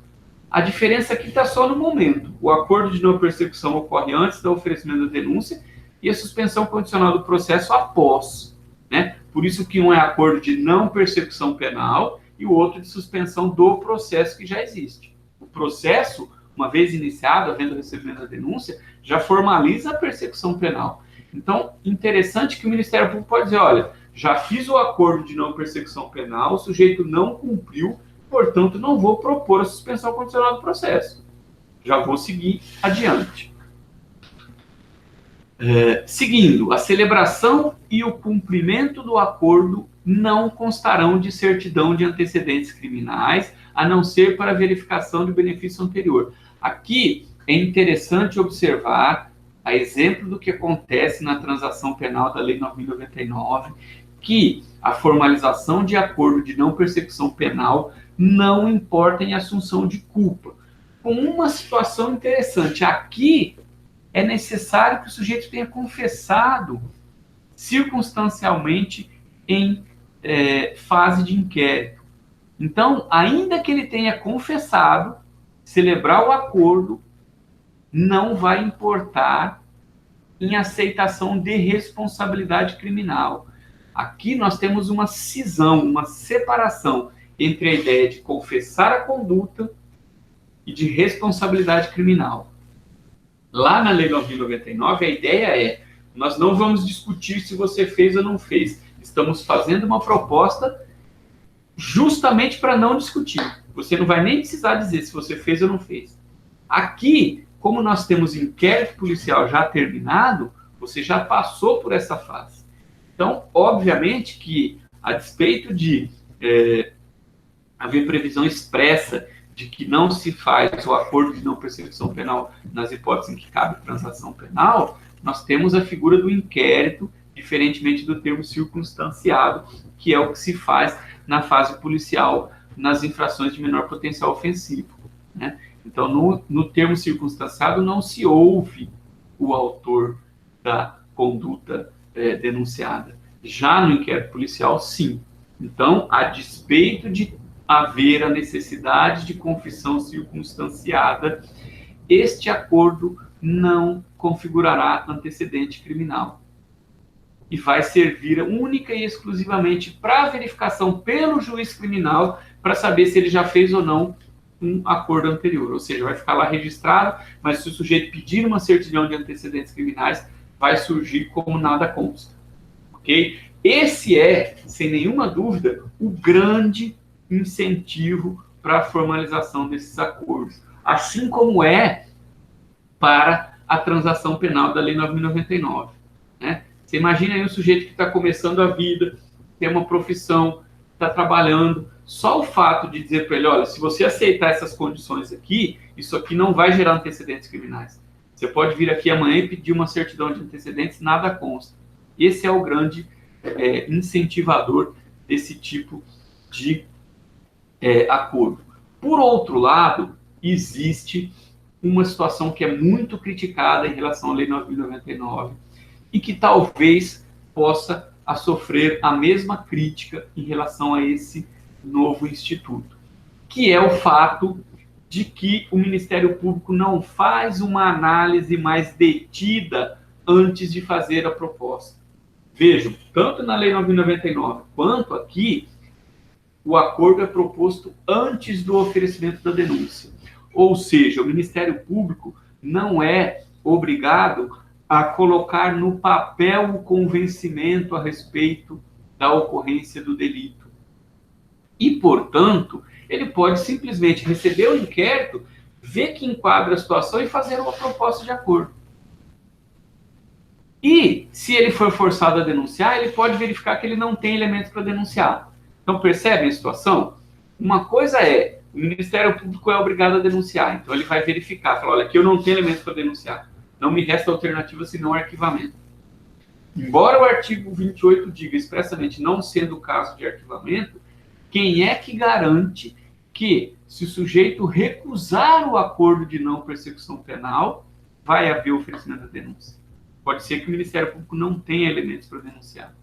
A diferença aqui está só no momento. O acordo de não persecução ocorre antes do oferecimento da denúncia e a suspensão condicional do processo após, né? Por isso que um é acordo de não persecução penal e o outro de suspensão do processo que já existe. O processo, uma vez iniciado, havendo recebimento da denúncia, já formaliza a persecução penal. Então, interessante que o Ministério Público pode dizer, olha, já fiz o acordo de não persecução penal, o sujeito não cumpriu, portanto, não vou propor a suspensão condicional do processo. Já vou seguir adiante. Seguindo, a celebração e o cumprimento do acordo não constarão de certidão de antecedentes criminais, a não ser para verificação de benefício anterior. Aqui, é interessante observar, a exemplo do que acontece na transação penal da Lei 9.099, que a formalização de acordo de não persecução penal não importa em assunção de culpa. Com uma situação interessante, aqui é necessário que o sujeito tenha confessado circunstancialmente em fase de inquérito. Então, ainda que ele tenha confessado, celebrar o acordo não vai importar em aceitação de responsabilidade criminal. Aqui nós temos uma cisão, uma separação entre a ideia de confessar a conduta e de responsabilidade criminal. Lá na Lei 9.099, a ideia é: nós não vamos discutir se você fez ou não fez. Estamos fazendo uma proposta justamente para não discutir. Você não vai nem precisar dizer se você fez ou não fez. Aqui, como nós temos inquérito policial já terminado, você já passou por essa fase. Então, obviamente que, a despeito de haver previsão expressa de que não se faz o acordo de não persecução penal nas hipóteses em que cabe transação penal, nós temos a figura do inquérito, diferentemente do termo circunstanciado, que é o que se faz na fase policial nas infrações de menor potencial ofensivo, né? Então, no termo circunstanciado, não se ouve o autor da conduta denunciada. Já no inquérito policial, sim. Então, a despeito de haver a necessidade de confissão circunstanciada, este acordo não configurará antecedente criminal e vai servir única e exclusivamente para verificação pelo juiz criminal para saber se ele já fez ou não um acordo anterior. Ou seja, vai ficar lá registrado, mas se o sujeito pedir uma certidão de antecedentes criminais, vai surgir como nada consta. Ok? Esse é, sem nenhuma dúvida, o grande incentivo para a formalização desses acordos. Assim como é para a transação penal da Lei 9.099. Né? Você imagina aí um sujeito que está começando a vida, tem uma profissão, está trabalhando, só o fato de dizer para ele: olha, se você aceitar essas condições aqui, isso aqui não vai gerar antecedentes criminais. Você pode vir aqui amanhã e pedir uma certidão de antecedentes, nada consta. Esse é o grande incentivador desse tipo de acordo. Por outro lado, existe uma situação que é muito criticada em relação à Lei 9.099 e que talvez possa sofrer a mesma crítica em relação a esse novo instituto, que é o fato de que o Ministério Público não faz uma análise mais detida antes de fazer a proposta. Vejam, tanto na Lei 9.099 quanto aqui, o acordo é proposto antes do oferecimento da denúncia. Ou seja, o Ministério Público não é obrigado a colocar no papel o convencimento a respeito da ocorrência do delito. E, portanto, ele pode simplesmente receber o inquérito, ver que enquadra a situação e fazer uma proposta de acordo. E, se ele for forçado a denunciar, ele pode verificar que ele não tem elementos para denunciar. Então, percebem a situação? Uma coisa é, o Ministério Público é obrigado a denunciar, então ele vai verificar, falar: olha, aqui eu não tenho elementos para denunciar, não me resta alternativa senão arquivamento. Embora o artigo 28 diga expressamente não sendo o caso de arquivamento, quem é que garante que, se o sujeito recusar o acordo de não persecução penal, vai haver oferecimento da denúncia? Pode ser que o Ministério Público não tenha elementos para denunciar.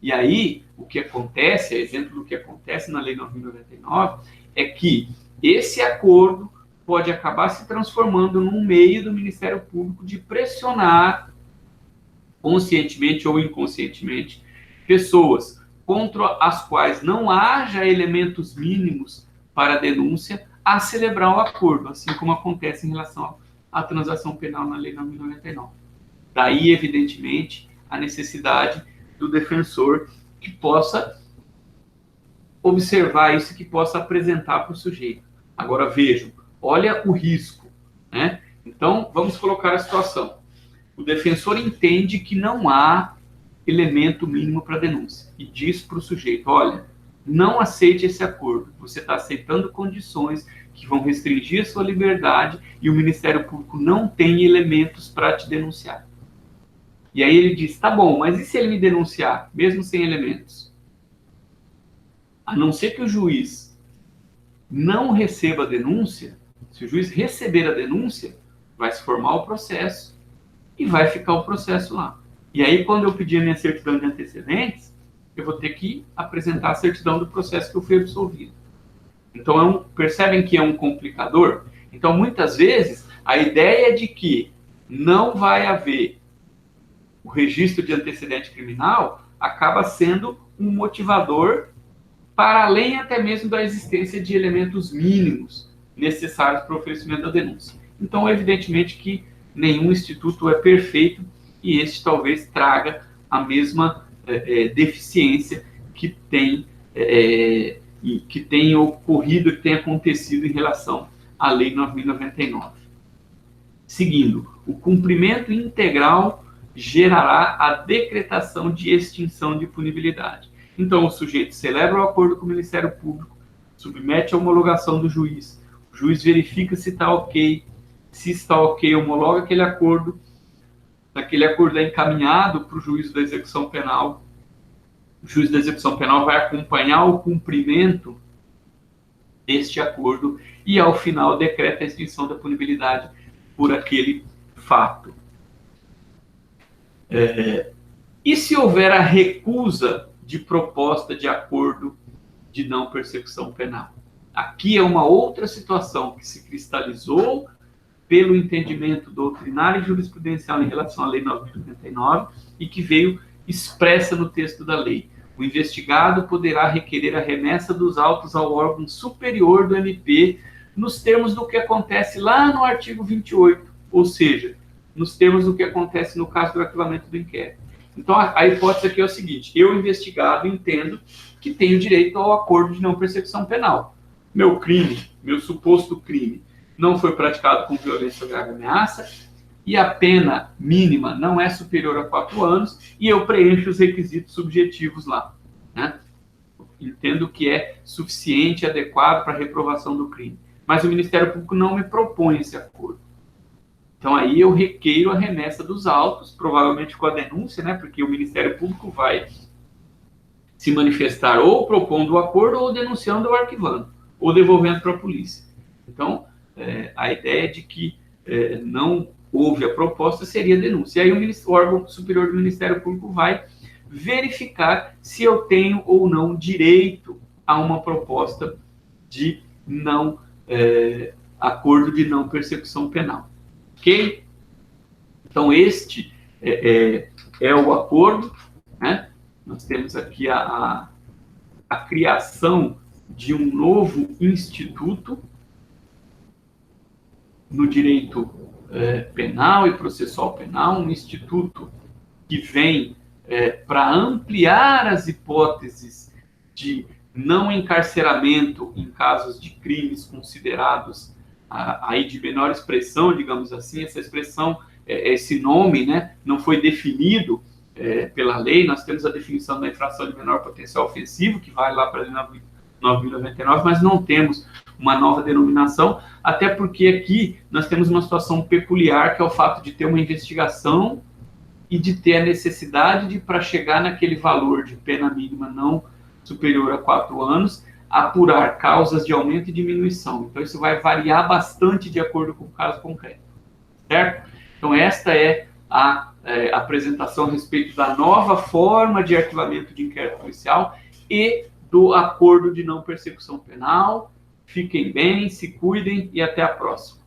E aí, o que acontece, exemplo do que acontece na Lei 9.099, é que esse acordo pode acabar se transformando num meio do Ministério Público de pressionar, conscientemente ou inconscientemente, pessoas contra as quais não haja elementos mínimos para a denúncia a celebrar o acordo, assim como acontece em relação à transação penal na Lei 9.099. Daí, evidentemente, a necessidade do defensor que possa observar isso, que possa apresentar para o sujeito. Agora, vejam, olha o risco, né? Então, vamos colocar a situação. O defensor entende que não há elemento mínimo para denúncia e diz para o sujeito: olha, não aceite esse acordo, você está aceitando condições que vão restringir a sua liberdade e o Ministério Público não tem elementos para te denunciar. E aí ele diz, tá bom, mas e se ele me denunciar, mesmo sem elementos? A não ser que o juiz não receba a denúncia, se o juiz receber a denúncia, vai se formar o processo e vai ficar o processo lá. E aí, quando eu pedir a minha certidão de antecedentes, eu vou ter que apresentar a certidão do processo que eu fui absolvido. Então, percebem que é um complicador? Então, muitas vezes, a ideia de que não vai haver o registro de antecedente criminal acaba sendo um motivador para além até mesmo da existência de elementos mínimos necessários para o oferecimento da denúncia. Então, evidentemente que nenhum instituto é perfeito e este talvez traga a mesma deficiência que tem ocorrido, que tem acontecido em relação à Lei 9.099. Seguindo, o cumprimento integral gerará a decretação de extinção de punibilidade. Então, o sujeito celebra o acordo com o Ministério Público, submete a homologação do juiz, o juiz verifica se está ok, se está ok, homologa aquele acordo é encaminhado para o juiz da execução penal, o juiz da execução penal vai acompanhar o cumprimento deste acordo e, ao final, decreta a extinção da punibilidade por aquele fato. E se houver a recusa de proposta de acordo de não persecução penal? Aqui é uma outra situação que se cristalizou pelo entendimento doutrinário e jurisprudencial em relação à Lei 9.099 e que veio expressa no texto da lei. O investigado poderá requerer a remessa dos autos ao órgão superior do MP nos termos do que acontece lá no artigo 28, ou seja, nos termos do que acontece no caso do arquivamento do inquérito. Então, a hipótese aqui é o seguinte: eu, investigado, entendo que tenho direito ao acordo de não persecução penal. Meu crime, meu suposto crime, não foi praticado com violência ou grave ameaça, e a pena mínima não é superior a 4 anos, e eu preencho os requisitos subjetivos lá, né? Entendo que é suficiente e adequado para a reprovação do crime. Mas o Ministério Público não me propõe esse acordo. Então, aí eu requeiro a remessa dos autos, provavelmente com a denúncia, né? Porque o Ministério Público vai se manifestar ou propondo o acordo, ou denunciando ou arquivando, ou devolvendo para a polícia. Então, a ideia de que não houve a proposta seria a denúncia. E aí o órgão superior do Ministério Público vai verificar se eu tenho ou não direito a uma proposta de não acordo de não persecução penal. Ok? Então, este é o acordo, né? Nós temos aqui a criação de um novo instituto no direito penal e processual penal, um instituto que vem para ampliar as hipóteses de não encarceramento em casos de crimes considerados aí de menor expressão, digamos assim. Essa expressão, esse nome, né, não foi definido pela lei. Nós temos a definição da infração de menor potencial ofensivo, que vai lá para a Lei 9.099, mas não temos uma nova denominação, até porque aqui nós temos uma situação peculiar, que é o fato de ter uma investigação e de ter a necessidade de, para chegar naquele valor de pena mínima não superior a 4 anos, apurar causas de aumento e diminuição. Então, isso vai variar bastante de acordo com o caso concreto, certo? Então, esta é a apresentação a respeito da nova forma de arquivamento de inquérito policial e do acordo de não persecução penal. Fiquem bem, se cuidem e até a próxima.